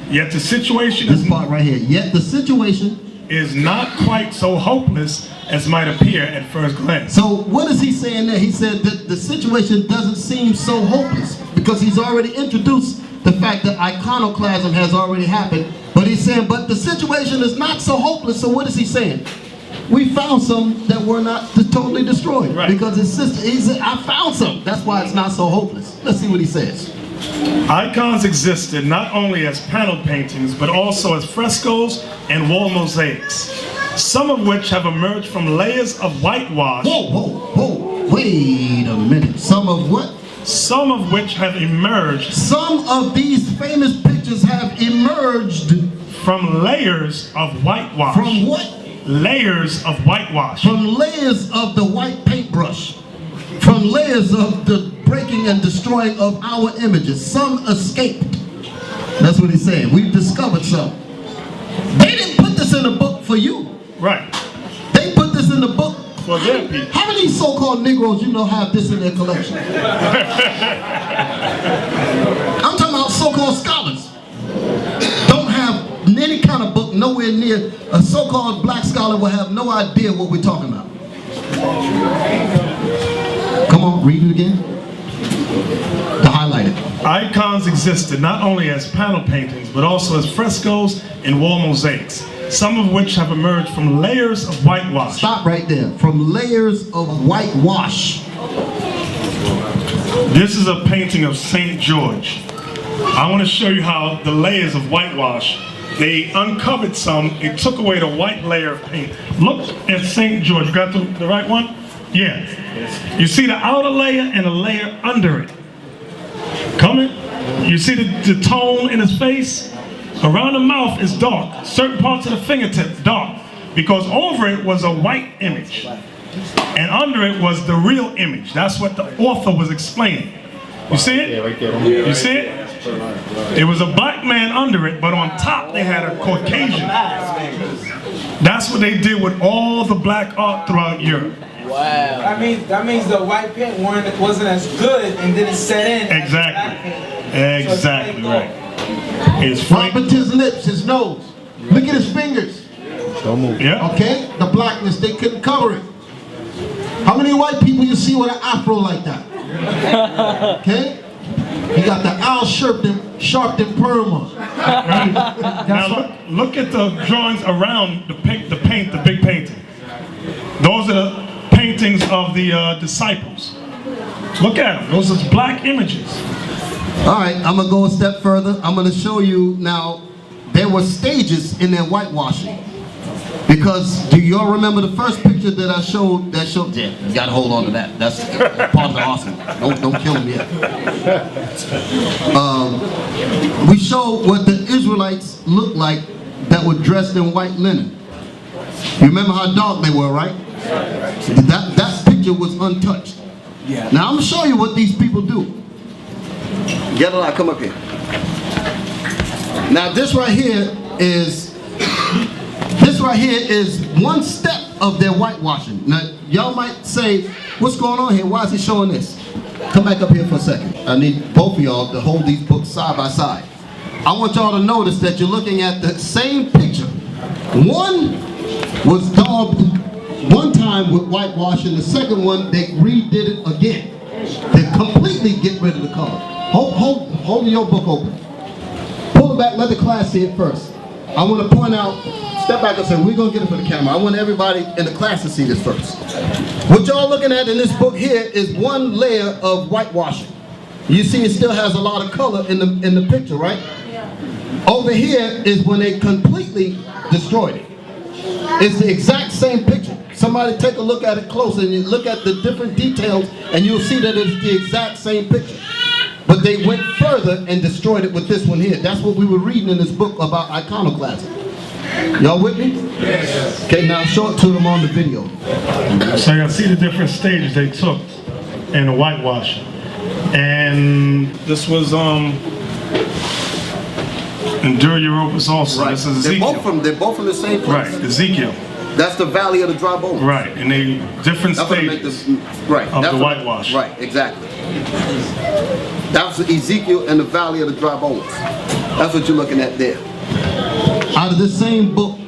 Yet the situation this part right here. Yet the situation is not quite so hopeless as might appear at first glance. So what is he saying there? He said that the situation doesn't seem so hopeless because he's already introduced the fact that iconoclasm has already happened. But he's saying, but the situation is not so hopeless. So what is he saying? We found some that were not totally destroyed. Right. Because his sister, he said, I found some. That's why it's not so hopeless. Let's see what he says. Icons existed not only as panel paintings, but also as frescoes and wall mosaics, some of which have emerged from layers of whitewash. Whoa, wait a minute. Some of what? Some of which have emerged. Some of these famous pictures have emerged from layers of whitewash. From what? Layers of whitewash. From layers of the white paintbrush. From layers of the breaking and destroying of our images. Some escaped. That's what he's saying. We've discovered some. They didn't put this in a book for you. Right. They put this in the book for their people. How many so-called Negroes you know have this in their collection? I'm talking about so-called scholars. Don't have any kind of book nowhere near. A so-called black scholar will have no idea what we're talking about. Come on, read it again. To highlight it. Icons existed not only as panel paintings, but also as frescoes and wall mosaics, some of which have emerged from layers of whitewash. Stop right there. From layers of whitewash. This is a painting of St. George. I want to show you how the layers of whitewash, they uncovered some, they took away the white layer of paint. Look at St. George. You got the right one? Yeah. You see the outer layer and a layer under it. Coming? You see the tone in his face? Around the mouth is dark. Certain parts of the fingertip dark. Because over it was a white image. And under it was the real image. That's what the author was explaining. You see it? You see it? It was a black man under it, but on top they had a Caucasian. That's what they did with all the black art throughout Europe. Wow. That means the white paint wasn't as good and didn't set in. Exactly. Exactly right. It's Look at his lips, his nose. Look at his fingers. Don't move. Yeah. Okay? The blackness, they couldn't cover it. How many white people you see with an afro like that? Okay? You got the Al Sharpton perm on. Now look at the drawings around the paint, the big painting. Those are the paintings of the disciples. Look at them. Those are black images. All right, I'm going to go a step further. I'm going to show you now, there were stages in their whitewashing. Because do y'all remember the first picture that I showed? Yeah, you got to hold on to that. That's part of the awesome. Don't kill him yet. We showed what the Israelites looked like that were dressed in white linen. You remember how dark they were, right? That picture was untouched. Yeah. Now I'm going to show you what these people do. Get a lot, come up here. Now this right here is one step of their whitewashing. Now y'all might say, what's going on here? Why is he showing this? Come back up here for a second. I need both of y'all to hold these books side by side. I want y'all to notice that you're looking at the same picture. One was daubed one time with whitewash, and the second one they redid it again. They completely get rid of the color. Hold your book open. Pull it back, let the class see it first. I want to point out, step back and say, we're going to get it for the camera. I want everybody in the class to see this first. What y'all looking at in this book here is one layer of whitewashing. You see it still has a lot of color in the picture, right? Yeah. Over here is when they completely destroyed it. It's the exact same picture. Somebody take a look at it close and you look at the different details and you'll see that it's the exact same picture. But they went further and destroyed it with this one here. That's what we were reading in this book about iconoclasm. Y'all with me? Yes. Okay, now show it to them on the video. So you see the different stages they took in the whitewashing. And this was Endure Europus also. Right. This is Ezekiel. They're both from the same place. Right, Ezekiel. That's the Valley of the Dry Bones. Right, and they different stages of the whitewash. Right, exactly. That's Ezekiel and the Valley of the Dry Bones. That's what you're looking at there. Out of this same book,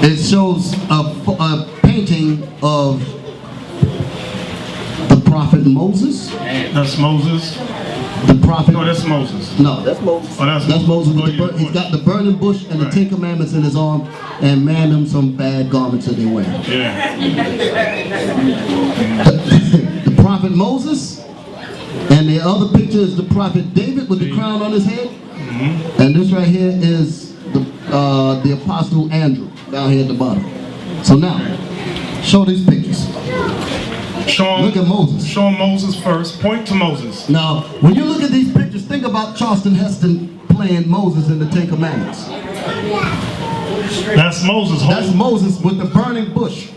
it shows a painting of the prophet Moses. That's Moses. The prophet. No, that's Moses. No, that's Moses. Oh, that's Moses. He's got the burning bush and the 10 Commandments in his arm, and man, them some bad garments that they wear. Yeah. The prophet Moses, and the other picture is the prophet David with the crown on his head. Mm-hmm. And this right here is the apostle Andrew down here at the bottom. So now, show these pictures. Look at Moses. Show Moses first. Point to Moses. Now, when you look at these pictures, think about Charleston Heston playing Moses in the 10 Commandments. That's Moses. That's Moses with the burning bush.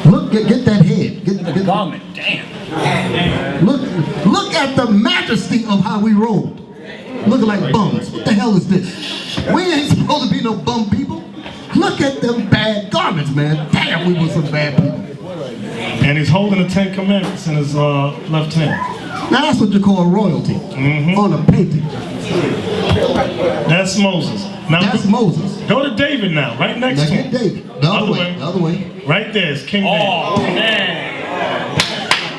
Look, get that head. Get the garment. Damn. Look at the majesty of how we rolled. Looking like bums. What the hell is this? We ain't supposed to be no bum people. Look at them bad garments, man. Damn, we were some bad people. And he's holding the 10 Commandments in his left hand. Now that's what you call royalty on a painting. That's Moses. Now That's Moses. Go to David now, right next Now to get him. David. The other way. The other way. Right there is King David.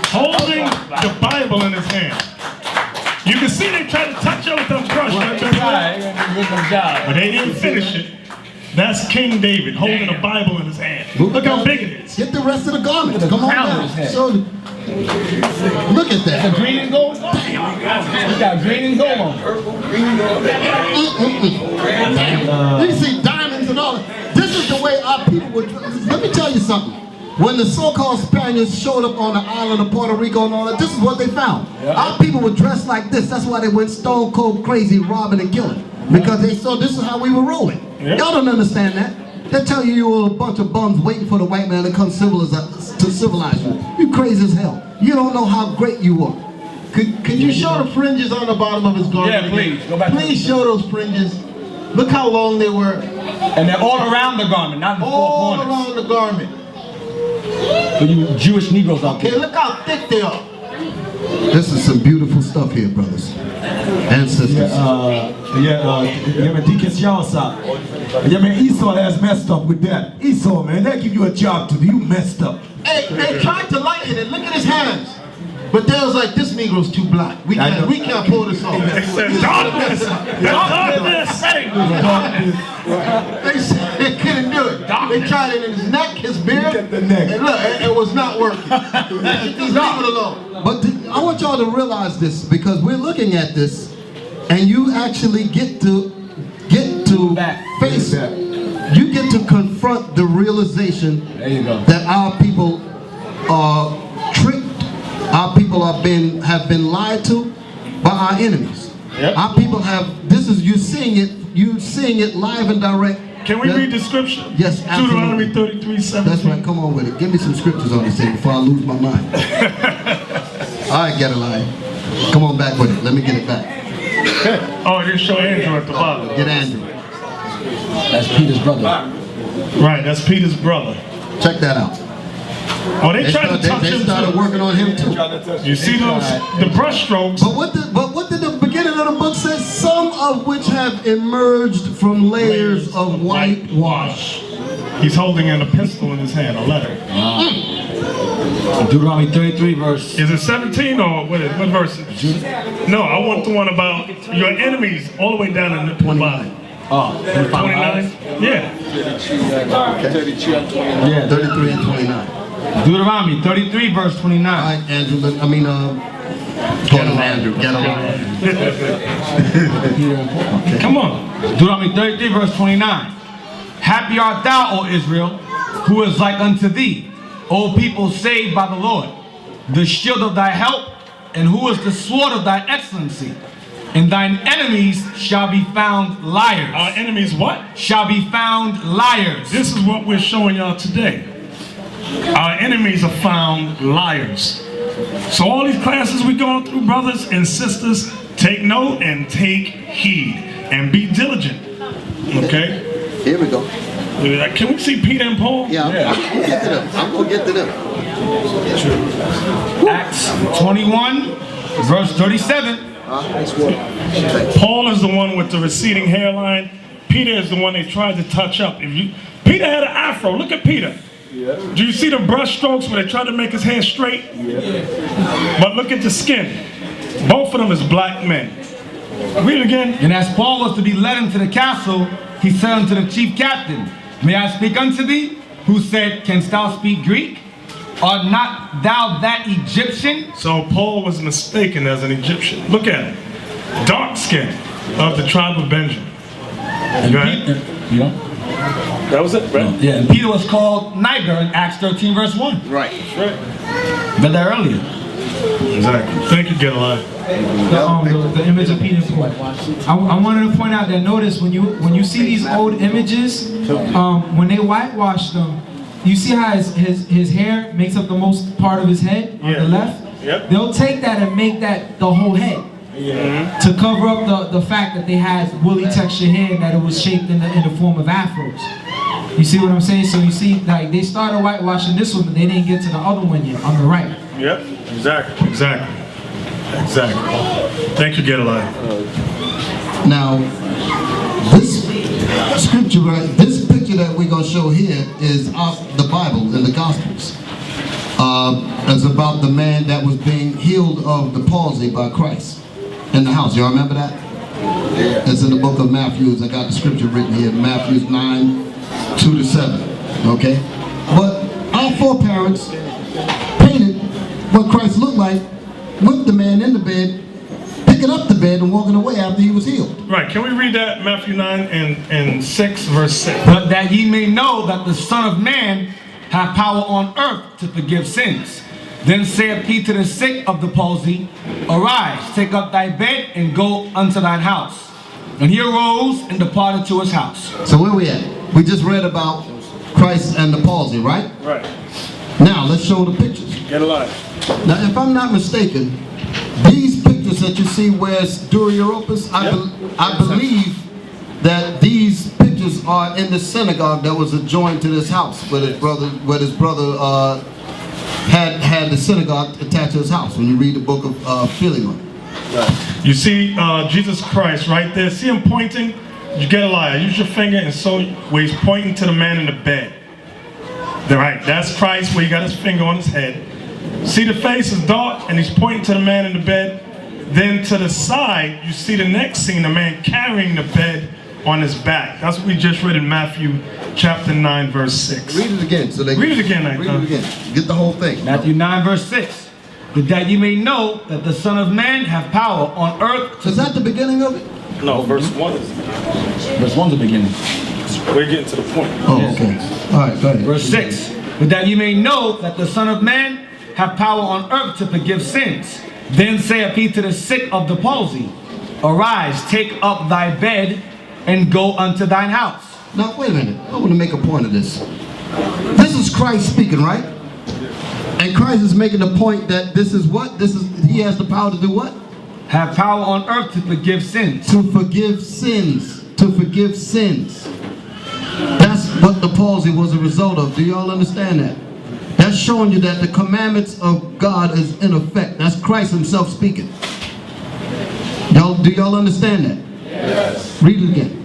Holding the Bible in his hand. You can see they tried to touch it with them brush. But they didn't finish it. That's King David holding a Bible in his hand. Look how big it is. Get the rest of the garments. Come on down. So, look at that. The green and gold? Damn. You got green and gold on. You see diamonds and all that. This is the way our people would. Let me tell you something. When the so-called Spaniards showed up on the island of Puerto Rico and all that, this is what they found. Our people were dressed like this. That's why they went stone cold crazy, robbing and killing. Because they saw this is how we were rolling. Y'all don't understand that. They tell you were a bunch of bums waiting for the white man to come to civilize you. You crazy as hell. You don't know how great you are. Could you show the fringes on the bottom of his garment? Yeah, please. Go back. Please show those fringes. Look how long they were. And they're all around the garment, not in the four All corners. around the garment. For you Jewish Negroes out Okay, there. look how thick they are. This is some beautiful stuff here, brothers and sisters. Deacon Yawsa. Esau has messed up with that. Esau, man, they give you a job to do. You messed up. Hey, they tried to lighten it. Look at his hands. But they was like, this Negro's too black. We can't pull this off. They said darkness. Darkness. They said they couldn't do it. They tried it in his neck, his beard, and look, it was not working. Just leave it alone. But I want y'all to realize this, because we're looking at this, and you actually get to face it. You get to confront the realization that our people are tricked. Our people have been lied to by our enemies. Our people have. You're seeing it live and direct. Can we read the scripture? Yes, absolutely. Deuteronomy 33:17. That's right. Come on with it. Give me some scriptures on this thing before I lose my mind. All right, get a line. Come on back with it. Let me get it back. Oh, it didn't show Andrew at the bottom. Get Andrew. That's Peter's brother. Right, that's Peter's brother. Check that out. Oh, they tried to touch They him started too. working on him too. You see the brush strokes? But what did the beginning of the book say? Some of which have emerged from layers of whitewash. He's holding in a pistol in his hand, a letter. Deuteronomy 33 verse. Is it 17 or what verse? No, I want the one about your enemies all the way down in the 29. Oh, 29? Yeah. 33 and 29. Deuteronomy 33 verse 29. All right, Andrew. Get him, Andrew. Get him. Okay. Come on. Deuteronomy 33 verse 29. Happy art thou, O Israel, who is like unto thee, O people saved by the Lord, the shield of thy help, and who is the sword of thy excellency. And thine enemies shall be found liars. Our enemies what? Shall be found liars. This is what we're showing y'all today. Our enemies are found liars. So all these classes we're going through, brothers and sisters, take note and take heed and be diligent. Okay? Here we go. Can we see Peter and Paul? Yeah, I'm gonna get to them. Acts 21 verse 37. Paul is the one with the receding hairline. Peter is the one they tried to touch up. Peter had an afro. Look at Peter. Do you see the brush strokes where they tried to make his hair straight? But look at the skin. Both of them is black men. Read it again. And as Paul was to be led into the castle, he said unto the chief captain, May I speak unto thee? Who said, Canst thou speak Greek? Art not thou that Egyptian? So Paul was mistaken as an Egyptian. Look at him. Dark skin of the tribe of Benjamin. Go ahead. That was it, right? Yeah, and Peter was called Niger in Acts 13 verse 1. Right. Read that earlier. Exactly. Thank you, Get Alive. The image of Peter and Paul. I wanted to point out that notice when you see these old images, when they whitewash them, you see how his hair makes up the most part of his head on the left? Yep. They'll take that and make that the whole head. To cover up the fact that they had woolly textured hair and that it was shaped in the form of afros. You see what I'm saying? So you see, like, they started whitewashing this one, but they didn't get to the other one yet, on the right. Yep, exactly. Thank you, Get Alive. Now, this scripture, right, this picture that we're going to show here is of the Bible and the Gospels. It's about the man that was being healed of the palsy by Christ in the house. Y'all remember that? Yeah. It's in the book of Matthew. I got the scripture written here, Matthew 9:2-7. Okay? But our foreparents painted what Christ looked like with the man in the bed, picking up the bed and walking away after he was healed. Right, can we read that? Matthew 9:6, verse 6. But that ye may know that the Son of Man hath power on earth to forgive sins. Then saith he to the sick of the palsy, Arise, take up thy bed, and go unto thine house. And he arose and departed to his house. So where we at? We just read about Christ and the palsy, right? Right. Now, let's show the pictures. Get alive. Now, if I'm not mistaken, these pictures that you see where it's Dura Europus, I believe that these pictures are in the synagogue that was adjoined to this house, where his brother had the synagogue attached to his house. When you read the book of Philemon, You see Jesus Christ right there. See him pointing? You get a lie. Use your finger and so where he's pointing to the man in the bed. Right, that's Christ where he got his finger on his head. See the face is dark and he's pointing to the man in the bed. Then to the side, you see the next scene, the man carrying the bed on his back. That's what we just read in Matthew chapter 9, verse 6. read it again. So they Read it again. Read it again. Get the whole thing. Matthew 9, verse 6. But that ye may know that the Son of Man hath power on earth to... Is that the beginning of it? No, verse 1 is. Verse 1's the beginning. We're getting to the point. Oh, okay. All right, go ahead. Verse 6. But that ye may know that the Son of Man hath power on earth to forgive sins. Then saith he to the sick of the palsy, Arise, take up thy bed, and go unto thine house. Now, wait a minute. I want to make a point of this. This is Christ speaking, right? And Christ is making the point that this is what? He has the power to do what? Have power on earth to forgive sins. To forgive sins. To forgive sins. That's what the palsy was a result of. Do y'all understand that? That's showing you that the commandments of God is in effect. That's Christ himself speaking. Do y'all understand that? Yes. Read it again.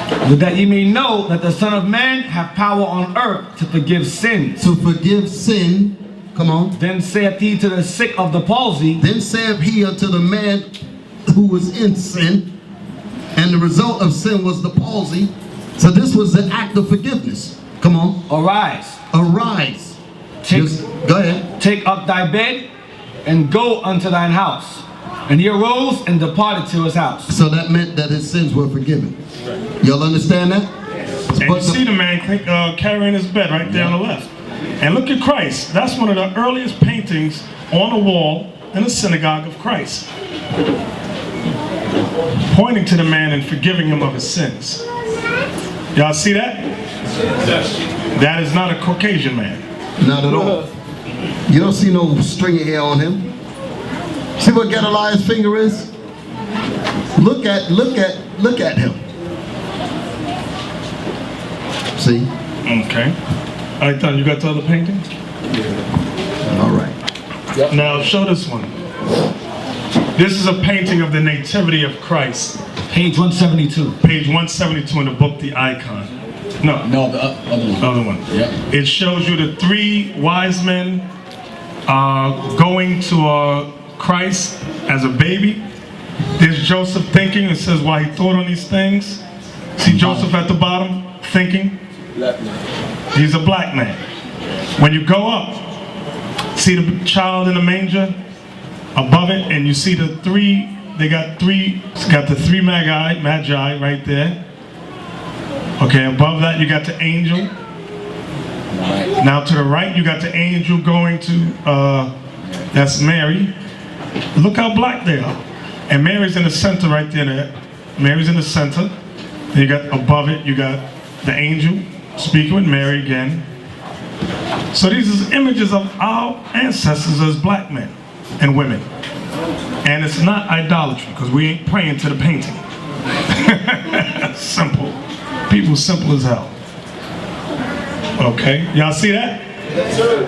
But that ye may know that the Son of Man hath power on earth to forgive sins. To forgive sin. Come on. Then saith he to the sick of the palsy. Then saith he unto the man who was in sin, and the result of sin was the palsy. So this was the act of forgiveness. Come on. Arise. Arise. Go ahead. Take up thy bed and go unto thine house. And he arose and departed to his house. So that meant that his sins were forgiven. Y'all understand that? And you see the man carrying his bed right there on the left. And look at Christ. That's one of the earliest paintings on the wall in the synagogue of Christ. Pointing to the man and forgiving him of his sins. Y'all see that? That is not a Caucasian man. Not at all. You don't see no stringy hair on him. See what Gedaliah's finger is? Look at him. See? Okay. All right, Don, you got the other painting? All right. Yep. Now show this one. This is a painting of the Nativity of Christ. Page 172. Page 172 in the book, The Icon. No, the other one. Other one. Yep. It shows you the three wise men going to Christ as a baby. There's Joseph thinking. It says why he thought on these things. See Joseph at the bottom thinking. Black man. He's a black man. When you go up, see the child in the manger above it, and you see the three. It's got the three magi right there. Okay, above that you got the angel. Now to the right you got the angel going to, that's Mary. Look how black they are. And Mary's in the center right there. Mary's in the center. Then you got above it, you got the angel speaking with Mary again. So these are images of our ancestors as black men and women. And it's not idolatry, because we ain't praying to the painting. Simple. People simple as hell. Okay, y'all see that? Yes, sir.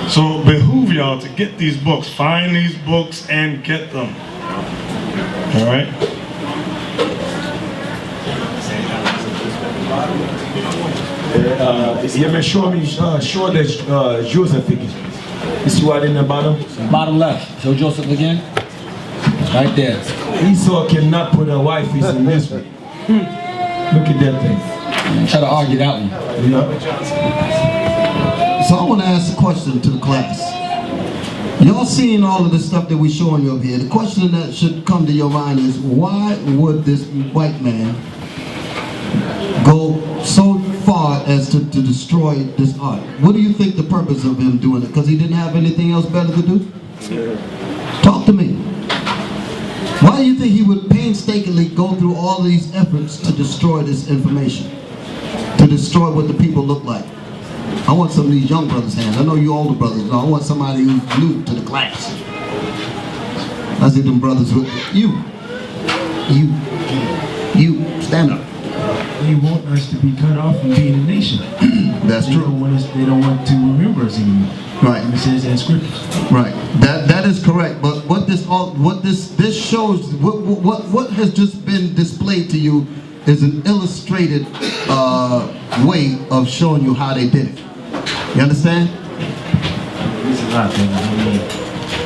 So behoove y'all to get these books. Find these books and get them. All right. You may show me, show the Joseph again. You see what in the bottom? Bottom left. Show Joseph again. Right there. Esau cannot put a wife in misery. Look at that thing. Try to argue that one. Yeah. So I want to ask a question to the class. Y'all seeing all of the stuff that we're showing you up here. The question that should come to your mind is, why would this white man go so far as to destroy this art? What do you think the purpose of him doing it? Because he didn't have anything else better to do? Talk to me. Why do you think he would painstakingly go through all these efforts to destroy this information? To destroy what the people look like? I want some of these young brothers' hands. I know you older brothers, but I want somebody who's new to the class. I see them brothers with you, stand up. They want us to be cut off from being a nation. That's true. They don't want to remember us anymore. Right. And it says that in scripture. Right. That is correct. But what this shows, what has just been displayed to you is an illustrated way of showing you how they did it. You understand? It's a lot, man.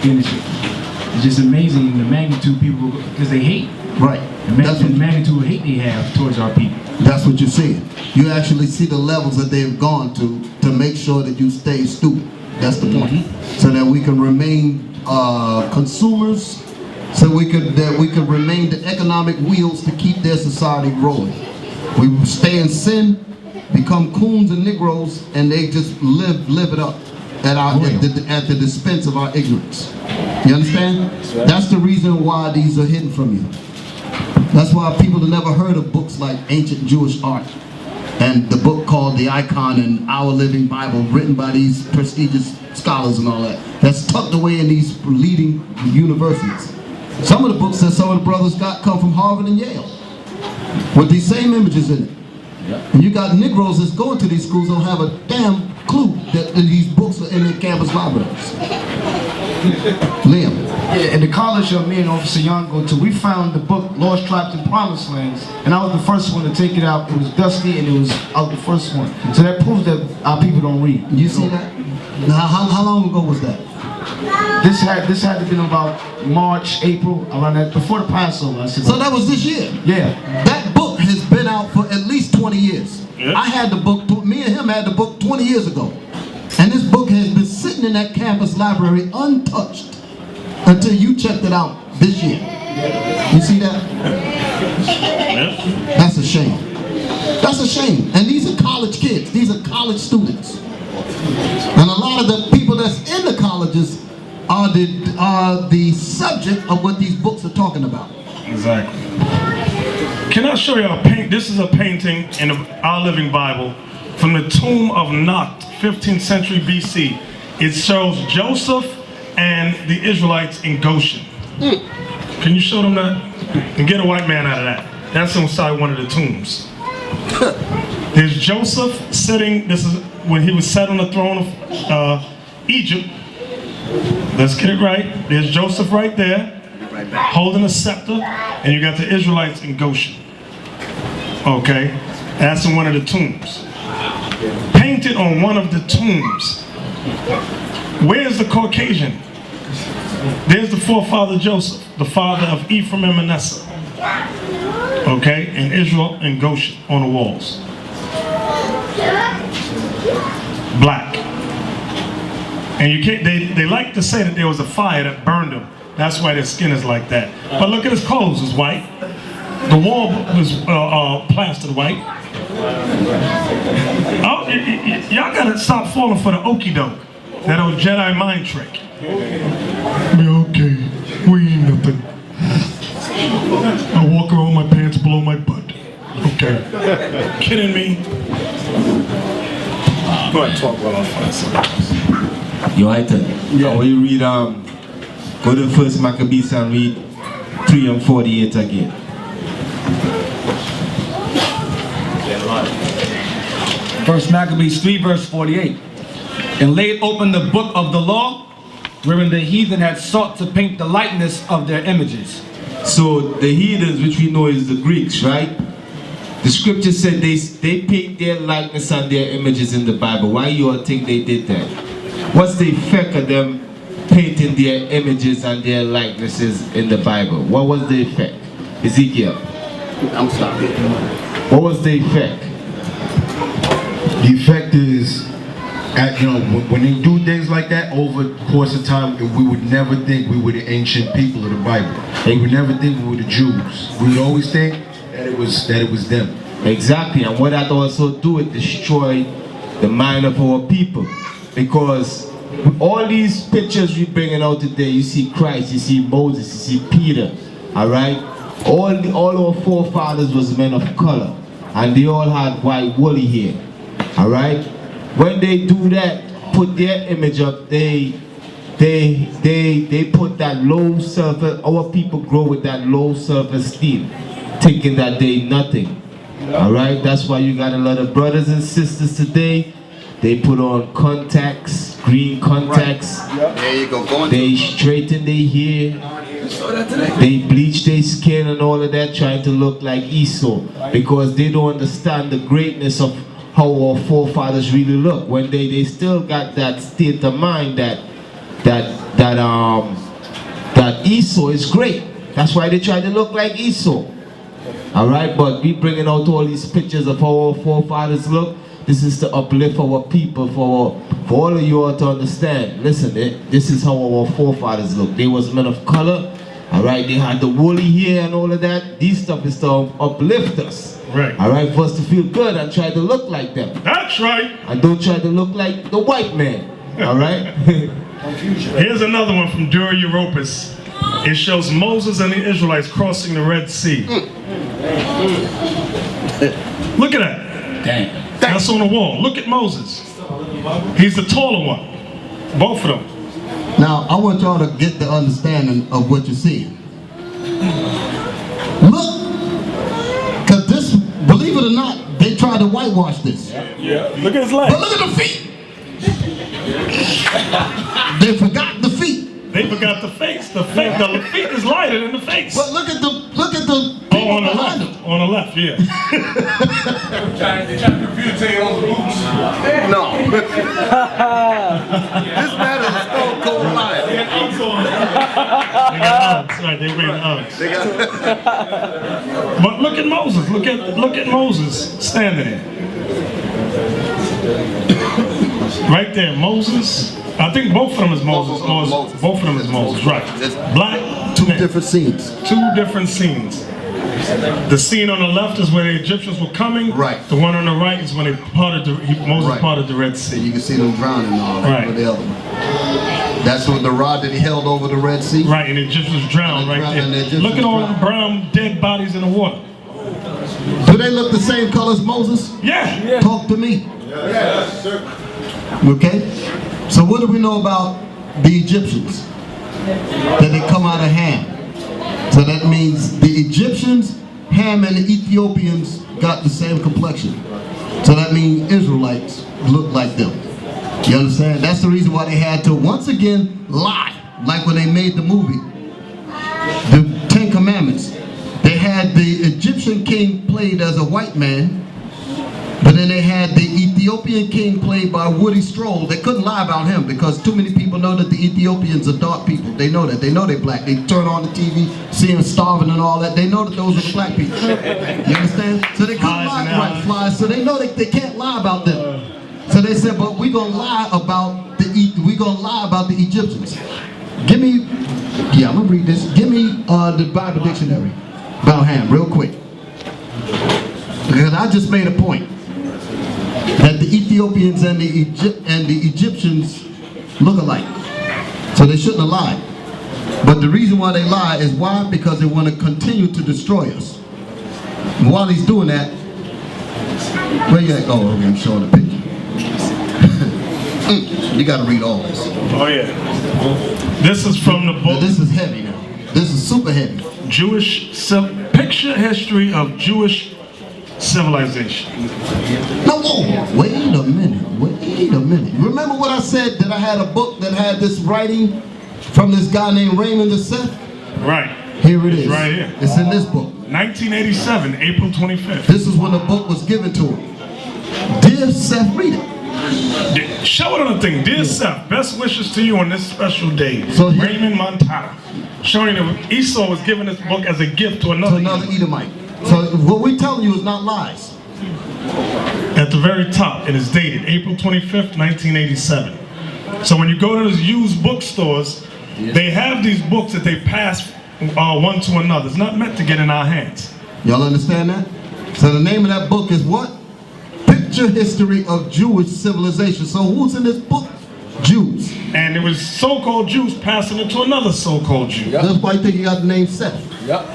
I mean, it's just amazing the magnitude people, because they hate. Right. The magnitude of hate they have towards our people. That's what you see. You actually see the levels that they've gone to make sure that you stay stupid. That's the point. So that we can remain consumers, so that we can remain the economic wheels to keep their society rolling. We stay in sin, become coons and Negroes, and they just live it up at the dispense of our ignorance. You understand? That's the reason why these are hidden from you. That's why people have never heard of books like Ancient Jewish Art and the book called The Icon and Our Living Bible, written by these prestigious scholars and all that. That's tucked away in these leading universities. Some of the books that some of the brothers got come from Harvard and Yale with these same images in it. And you got Negroes that's going to these schools don't have a damn clue that these books are in their campus libraries. Liam. Yeah, in the college me and Officer Young go to, we found the book Lost Tribes and Promised Lands, and I was the first one to take it out. It was dusty and it was out the first one. So that proves that our people don't read. You see that? Now, how long ago was that? This had to been about March, April, around that, before the Passover. I said, so that was this year? Yeah. That book has been out for at least 20 years. Yeah. I had the book, me and him had the book 20 years ago. And this book has been sitting in that campus library untouched until you checked it out this year. You see that? That's a shame. That's a shame. And these are college kids. These are college students. And a lot of the people that's in the colleges are the subject of what these books are talking about. Exactly. Can I show you a paint? This is a painting in Our Living Bible from the tomb of Nacht, 15th century BC. It shows Joseph and the Israelites in Goshen. Can you show them that? And get a white man out of that. That's inside one of the tombs. There's Joseph sitting, this is when he was sat on the throne of Egypt. Let's get it right. There's Joseph right there, holding a scepter, and you got the Israelites in Goshen. Okay, that's in one of the tombs. Painted on one of the tombs. Where's the Caucasian? There's the forefather Joseph, the father of Ephraim and Manasseh. Okay, in Israel and Goshen on the walls. Black. And you can't, they like to say that there was a fire that burned them. That's why their skin is like that. But look at his clothes, it's white. The wall was plastered white. Oh, y'all gotta stop falling for the okie doke. That old Jedi mind trick. Be okay, we ain't nothing. I walk around my pants below my butt. Okay. Kidding me? Go ahead, talk while I find something. Yo, I tell you. Yeah. When you read, go to the first Maccabees and read 3 and 48 again. First Maccabees 3 verse 48. And laid open the book of the law, wherein the heathen had sought to paint the likeness of their images, So the heathens, which we know is the Greeks, right? The scripture said they paint their likeness and their images in the Bible. Why you all think they did that? What's the effect of them painting their images and their likenesses in the Bible? What was the effect? Ezekiel. I'm sorry. What was the effect? The effect is, when they do things like that over the course of time, we would never think we were the ancient people of the Bible. We would never think we were the Jews. We would always think that it was them. Exactly, and what that also do, it destroy the mind of our people. Because all these pictures we bringing out today, you see Christ, you see Moses, you see Peter, all right? All our forefathers was men of color, and they all had white woolly hair, all right? When they do that, put their image up, they put that low self, our people grow with that low self-esteem, thinking that they nothing, all right? That's why you got a lot of brothers and sisters today, they put on contacts, green contacts, right. There you go. They straighten their hair, they bleach their skin and all of that, trying to look like Esau, because they don't understand the greatness of how our forefathers really look. When they still got that state of mind that Esau is great. That's why they try to look like Esau. All right, but we bringing out all these pictures of how our forefathers look. This is to uplift our people, for all of you all to understand. Listen, this is how our forefathers look. They was men of color, all right? They had the woolly hair and all of that. These stuff is to uplift us, right? All right, for us to feel good and try to look like them. That's right. And don't try to look like the white man, all right? Here's another one from Dura Europus. It shows Moses and the Israelites crossing the Red Sea. Look at that. Damn. That's on the wall. Look at Moses. He's the taller one. Both of them. Now, I want y'all to get the understanding of what you're seeing. Look, because this, believe it or not, they tried to whitewash this. Yeah. Look at his legs. But look at the feet. They forgot the feet. They forgot the face. The feet is lighter than the face. But look at the on the left. On the left, yeah. They're trying to confuse taking on the boots. No. This man is a stone cold liar. They got Uggs. Right, they wear Uggs. But look at Moses. Look at Moses standing there. Right there, Moses. I think both of them is Moses. Both of them is Moses, right. Black. Two different scenes. Two different scenes. The scene on the left is where the Egyptians were coming. Right. The one on the right is when Moses parted the Red Sea. You can see them drowning all right. The other one. That's what the rod that he held over the Red Sea. Right, and the Egyptians drowned right there. Look at all the brown dead bodies in the water. Do they look the same color as Moses? Yeah. Talk to me. Yes, sir. Okay? So what do we know about the Egyptians? That they come out of Ham. So that means the Egyptians, Ham, and the Ethiopians got the same complexion. So that means Israelites look like them. You understand? That's the reason why they had to once again lie. Like when they made the movie, the 10 Commandments. They had the Egyptian king played as a white man, but then they had the Ethiopian king played by Woody Stroll. They couldn't lie about him because too many people know that the Ethiopians are dark people. They know that. They know they're black. They turn on the TV, see them starving and all that. They know that those are the black people. You understand? So they couldn't lie about flies. So they know they can't lie about them. So they said, but we're gonna lie about the Egyptians. Give me, I'm gonna read this. Give me the Bible dictionary about Ham real quick. Because I just made a point that the Ethiopians and the Egyptians look alike. So they shouldn't have lied. But the reason why they lie is why? Because they want to continue to destroy us. And while he's doing that, where you at? Oh, okay, I'm showing the picture. You got to read all this. Oh yeah. This is from the book. Now, this is heavy now. This is super heavy. Picture history of Jewish civilization. No, wait a minute. Remember what I said, that I had a book that had this writing from this guy named Raymond the Seth? Right. Here it is. Right here. It's in this book. 1987, April 25th. This is when the book was given to him. Dear Seth, read it. Show it on the thing. Dear Seth, best wishes to you on this special day. So Raymond Montana. Showing that Esau was giving this book as a gift to another Edomite. So what we're telling you is not lies. At the very top, it is dated April 25th, 1987. So when you go to those used bookstores, they have these books that they pass one to another. It's not meant to get in our hands. Y'all understand that? So the name of that book is what? Picture History of Jewish Civilization. So who's in this book? Jews. And it was so-called Jews passing it to another so-called Jew. That's why I think you got the name Seth. Yep.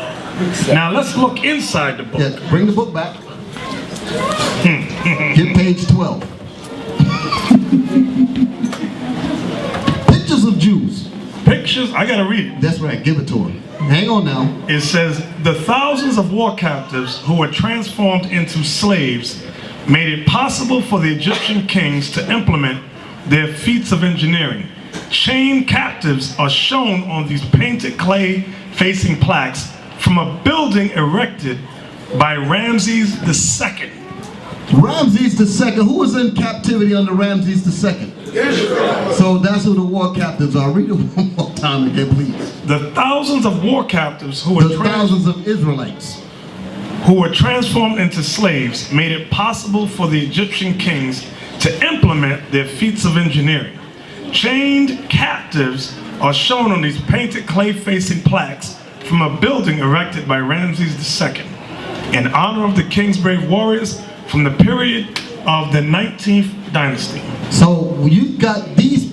Now let's look inside the book. Yeah, bring the book back. Get page 12. Pictures of Jews. Pictures, I gotta read it. That's right, give it to him. Hang on now. It says, the thousands of war captives who were transformed into slaves made it possible for the Egyptian kings to implement their feats of engineering. Chained captives are shown on these painted clay facing plaques from a building erected by Ramses II. Ramses II, who was in captivity under Ramses II? Israel. So that's who the war captives are. Read it one more time again, please. The thousands of war captives who were thousands of Israelites who were transformed into slaves made it possible for the Egyptian kings to implement their feats of engineering. Chained captives are shown on these painted clay-facing plaques from a building erected by Ramses II in honor of the king's brave warriors from the period of the 19th dynasty. So you've got these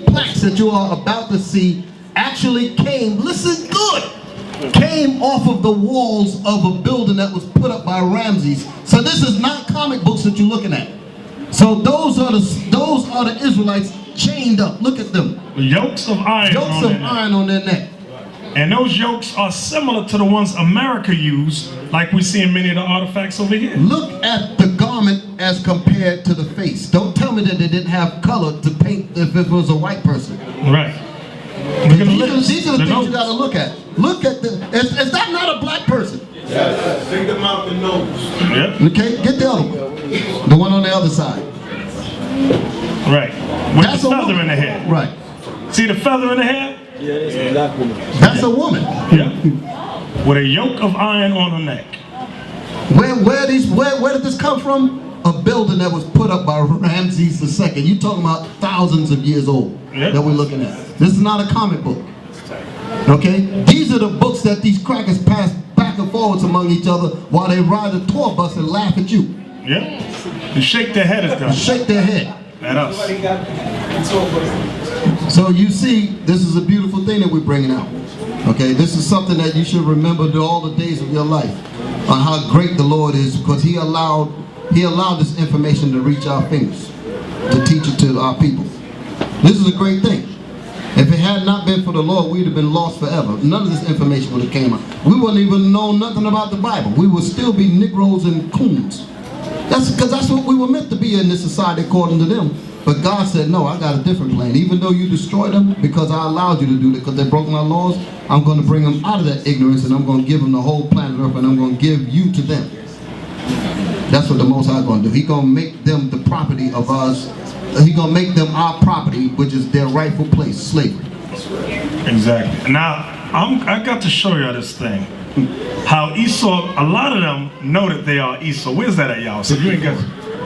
plaques that you are about to see actually came, listen good, came off of the walls of a building that was put up by Ramses. So this is not comic books that you're looking at. So those are the Israelites chained up. Look at them. Yokes of iron. Yokes of iron on their neck. And those yokes are similar to the ones America used, like we see in many of the artifacts over here. Look at the garment as compared to the face. Don't tell me that they didn't have color to paint if it was a white person. Right. These are the things you got to look at. Look at the. Is that not a black person? Yes. Take them out the nose. Yep. Okay, get the other one. The one on the other side. Right. With the feather in the hair. Right. See the feather in the hair? Yeah, that's a black woman. That's a woman. Yeah. With a yoke of iron on her neck. Where did this come from? A building that was put up by Ramses II. You talking about thousands of years old that we're looking at. This is not a comic book. Okay? These are the books that these crackers pass back and forwards among each other while they ride a tour bus and laugh at you. Yeah. And shake their head at them. Shake their head. At us. So you see, this is a beautiful thing that we're bringing out. Okay, this is something that you should remember to all the days of your life on how great the Lord is, because He allowed this information to reach our fingers, to teach it to our people. This is a great thing. If it had not been for the Lord, we'd have been lost forever. None of this information would have came out. We wouldn't even know nothing about the Bible. We would still be Negroes and coons. That's because that's what we were meant to be in this society according to them. But God said, no, I got a different plan. Even though you destroyed them, because I allowed you to do that, because they broke my laws, I'm going to bring them out of that ignorance, and I'm going to give them the whole planet Earth, and I'm going to give you to them. That's what the Most High is going to do. He's going to make them the property of us. He's going to make them our property, which is their rightful place, slavery. Exactly. Now, I got to show you this thing. How Esau, a lot of them know that they are Esau. Where's that at, y'all? So you ain't got.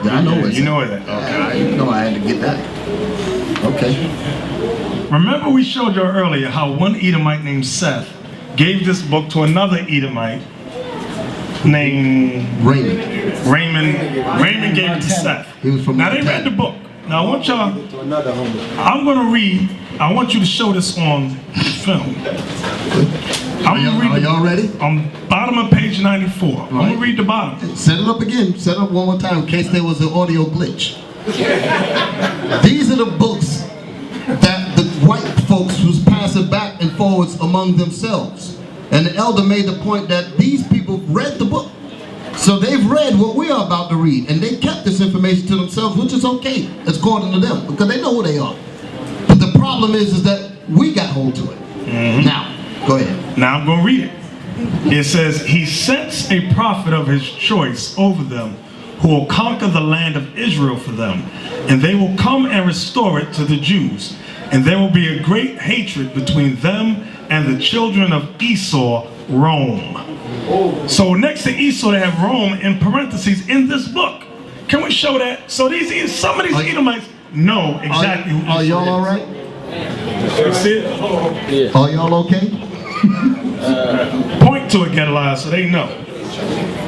Yeah, I know where it's You know where that. Okay. You know I had to get that. Okay. Remember we showed you earlier how one Edomite named Seth gave this book to another Edomite named Raymond. Raymond gave it to Seth. He was from now they read the book. Now I want y'all, I'm going to read, I want you to show this on film. Are y'all ready? On bottom of page 94. Right. I'm going to read the bottom. Set it up again. Set it up one more time in case there was an audio glitch. These are the books that the white folks was passing back and forwards among themselves. And the elder made the point that these people read the book. So they've read what we are about to read, and they kept this information to themselves, which is okay, according to them, because they know who they are. But the problem is that we got hold to it. Now, Go ahead. Now I'm going to read it. It says, he sets a prophet of his choice over them, who will conquer the land of Israel for them, and they will come and restore it to the Jews. And there will be a great hatred between them and the children of Esau, Rome. So next to Esau, they have Rome in parentheses in this book. Can we show that? So some of these Edomites know exactly who Are y'all all right? You see it? Are y'all okay? Point to it, Gedaliah, so they know.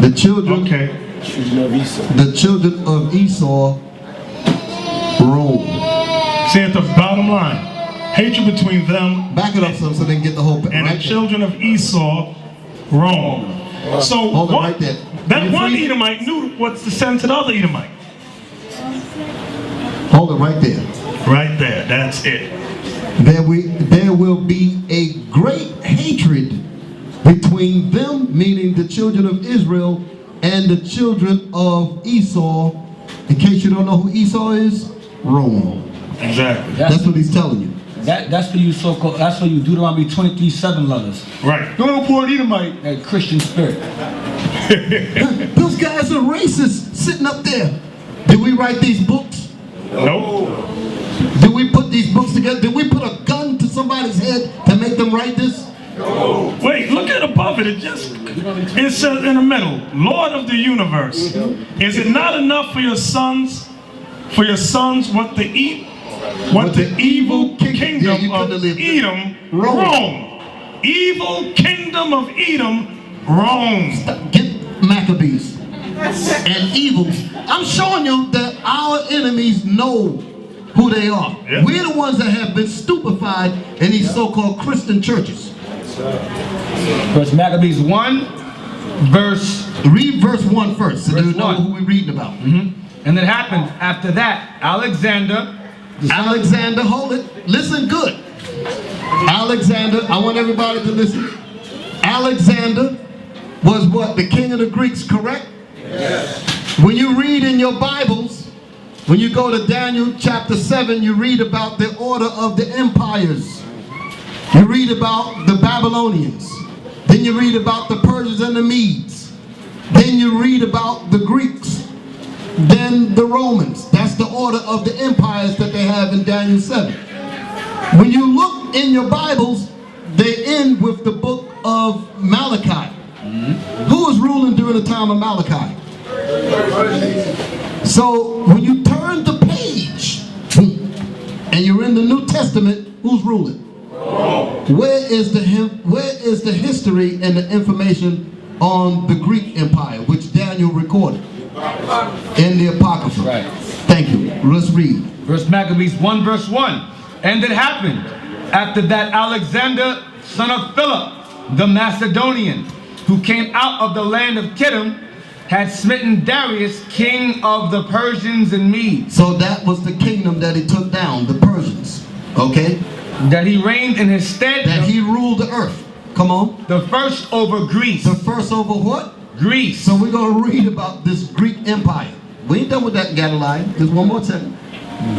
The children. Okay. The children of Esau, Rome. See at the bottom line, hatred between them. Back it up so they can get the whole picture. And right the children of Esau, Rome. So hold it right there. That one Edomite knew what's the sense of the other Edomite. Hold it right there. Right there. That's it. There will be a great hatred between them, meaning the children of Israel, and the children of Esau. In case you don't know who Esau is, Rome. Exactly. That's what he's telling you. That's for you so-called. That's for you Deuteronomy 23:7 lovers. Right. Don't pour Edomite. That Christian spirit. Those guys are racist sitting up there. Did we write these books? No. Did we put these books together? Did we put a gun to somebody's head to make them write this? No. Wait, look at above it. It says in the middle, Lord of the universe. Is it not enough for your sons what to eat? What the evil kingdom of Edom, Rome. Evil kingdom of Edom, Rome. Get Maccabees and evils. I'm showing you that our enemies know who they are. Yep. We're the ones that have been stupefied in these so-called Christian churches. First Maccabees 1, verse... Read verse 1 first, so you know who we're reading about. And it happened after that, Alexander, hold it. Listen good. Alexander, I want everybody to listen. Alexander was what? The king of the Greeks, correct? Yes. When you read in your Bibles, when you go to Daniel chapter 7, you read about the order of the empires. You read about the Babylonians. Then you read about the Persians and the Medes. Then you read about the Greeks. Then the Romans. That's the order of the empires that they have in Daniel 7. When you look in your Bibles, they end with the book of Malachi. Who was ruling during the time of Malachi? So when you turn the page and you're in the New Testament, who's ruling? Where is the history and the information on the Greek Empire, which Daniel recorded in the Apocrypha? Right. Thank you. Let's read. First Maccabees 1, verse 1. And it happened after that Alexander, son of Philip, the Macedonian, who came out of the land of Kittim, had smitten Darius, king of the Persians and Medes. So that was the kingdom that he took down, the Persians. Okay? That he reigned in his stead. That he ruled the earth. Come on. The first over Greece. The first over what? Greece. So we're going to read about this Greek Empire. We ain't done with that, Gedaliah. Just one more time.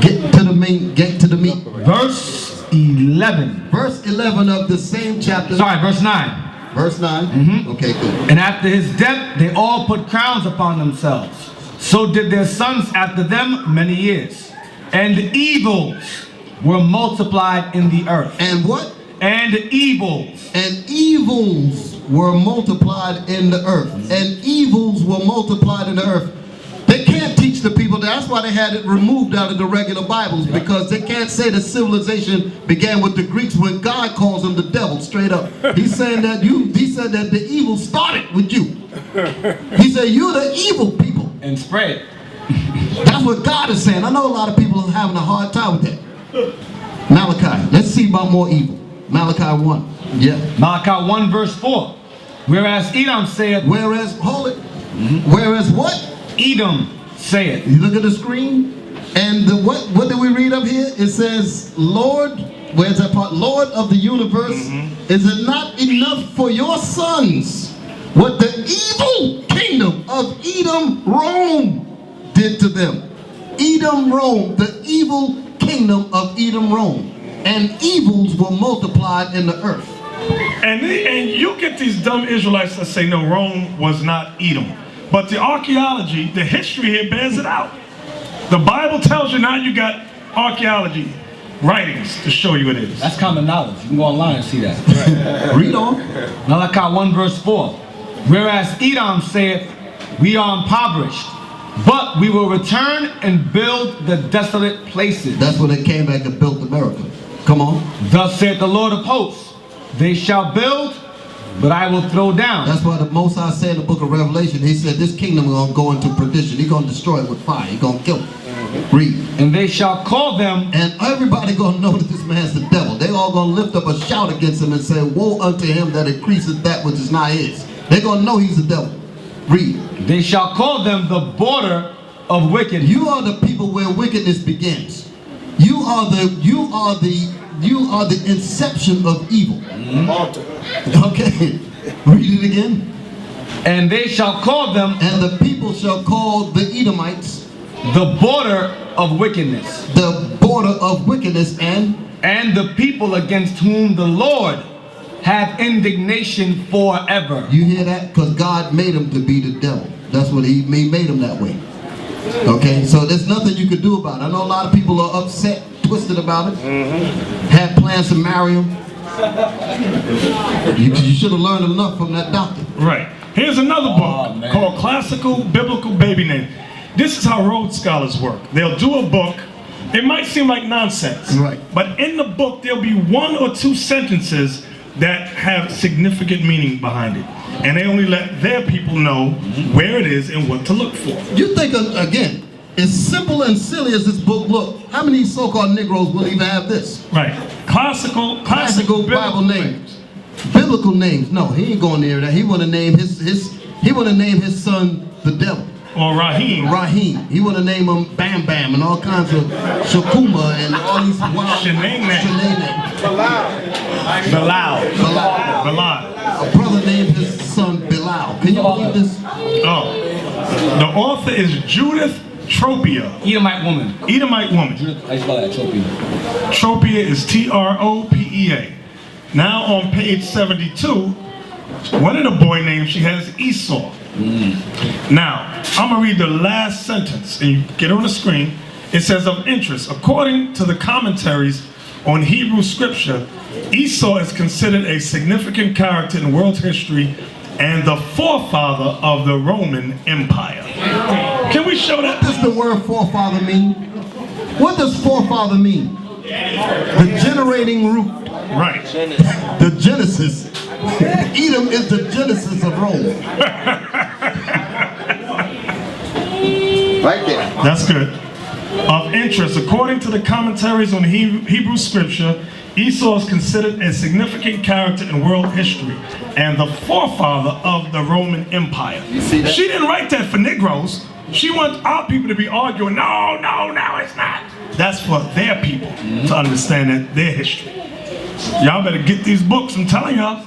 Get to the meat. Verse 11. Verse 11 of the same chapter. Sorry, verse 9. Verse 9? Okay, good. And after his death, they all put crowns upon themselves. So did their sons after them many years. And evils were multiplied in the earth. And what? And evils. And evils were multiplied in the earth. And evils were multiplied in the earth. They can't teach the people. That's why they had it removed out of the regular Bibles, because they can't say that civilization began with the Greeks when God calls them the devil straight up. He's saying that he said that the evil started with you. He said you're the evil people. And spread. That's what God is saying. I know a lot of people are having a hard time with that. Malachi. Let's see about more evil. Malachi 1. Yeah. Malachi 1 verse 4. Whereas Edom saith. Whereas, hold it. Whereas what? Edom saith. You look at the screen. And what did we read up here? It says, Lord, where's that part? Lord of the universe, is it not enough for your sons what the evil kingdom of Edom, Rome did to them? Edom, Rome, the evil kingdom of Edom, Rome. And evils were multiplied in the earth. And you get these dumb Israelites that say, no, Rome was not Edom. But the archaeology, the history here bears it out. The Bible tells you now you got archaeology writings to show you it is. That's common knowledge. You can go online and see that. Read on. Malachi 1 verse 4. Whereas Edom saith, we are impoverished, but we will return and build the desolate places. That's when they came back and built America. Come on. Thus saith the Lord of hosts, they shall build, but I will throw down. That's why the Most High said in the book of Revelation, he said this kingdom is going to go into perdition. He's going to destroy it with fire. He's going to kill it. Read. And they shall call them. And everybody going to know that this man's the devil. They all going to lift up a shout against him and say, woe unto him that increaseth that which is not his. They're going to know he's the devil. Read. They shall call them the border of wickedness. You are the people where wickedness begins. You are the inception of evil. Okay. Read it again. And they shall call them. And the people shall call the Edomites the border of wickedness. The border of wickedness and the people against whom the Lord hath indignation forever. You hear that? Because God made him to be the devil. That's what he made him that way. Okay, so there's nothing you could do about it. I know a lot of people are upset, twisted about it. Had plans to marry him. You should have learned enough from that doctor. Right. Here's another book called Classical Biblical Baby Name. This is how Rhodes scholars work. They'll do a book. It might seem like nonsense. Right. But in the book, there'll be 1 or 2 sentences that have significant meaning behind it. And they only let their people know where it is and what to look for. You think, again, as simple and silly as this book look, how many so-called Negroes will even have this? Right. Classical Bible names. Biblical names. No, he ain't going near that. He want to name his son the devil. Or Raheem. Raheem. He want to name him Bam Bam and all kinds of Shakuma and all these wild Shanae. Bilal. A brother named his son Bilal. Can you believe this? Oh. The author is Judith Tropia. Edomite woman. Edomite woman. Judith, I spell that, Tropia. Tropia is Tropea. Now on page 72, one of the boy names she has Esau. Now, I'm going to read the last sentence, and you get it on the screen. It says, of interest, according to the commentaries on Hebrew scripture, Esau is considered a significant character in world history and the forefather of the Roman Empire. Can we show that? What does the word forefather mean? What does forefather mean? The generating root. Right. The Genesis. Edom is the Genesis of Rome. Right there. That's good. Of interest, according to the commentaries on Hebrew scripture, Esau is considered a significant character in world history and the forefather of the Roman Empire. You see that? She didn't write that for Negroes. She wants our people to be arguing, no, it's not. That's for their people to understand their history. Y'all better get these books, I'm telling y'all.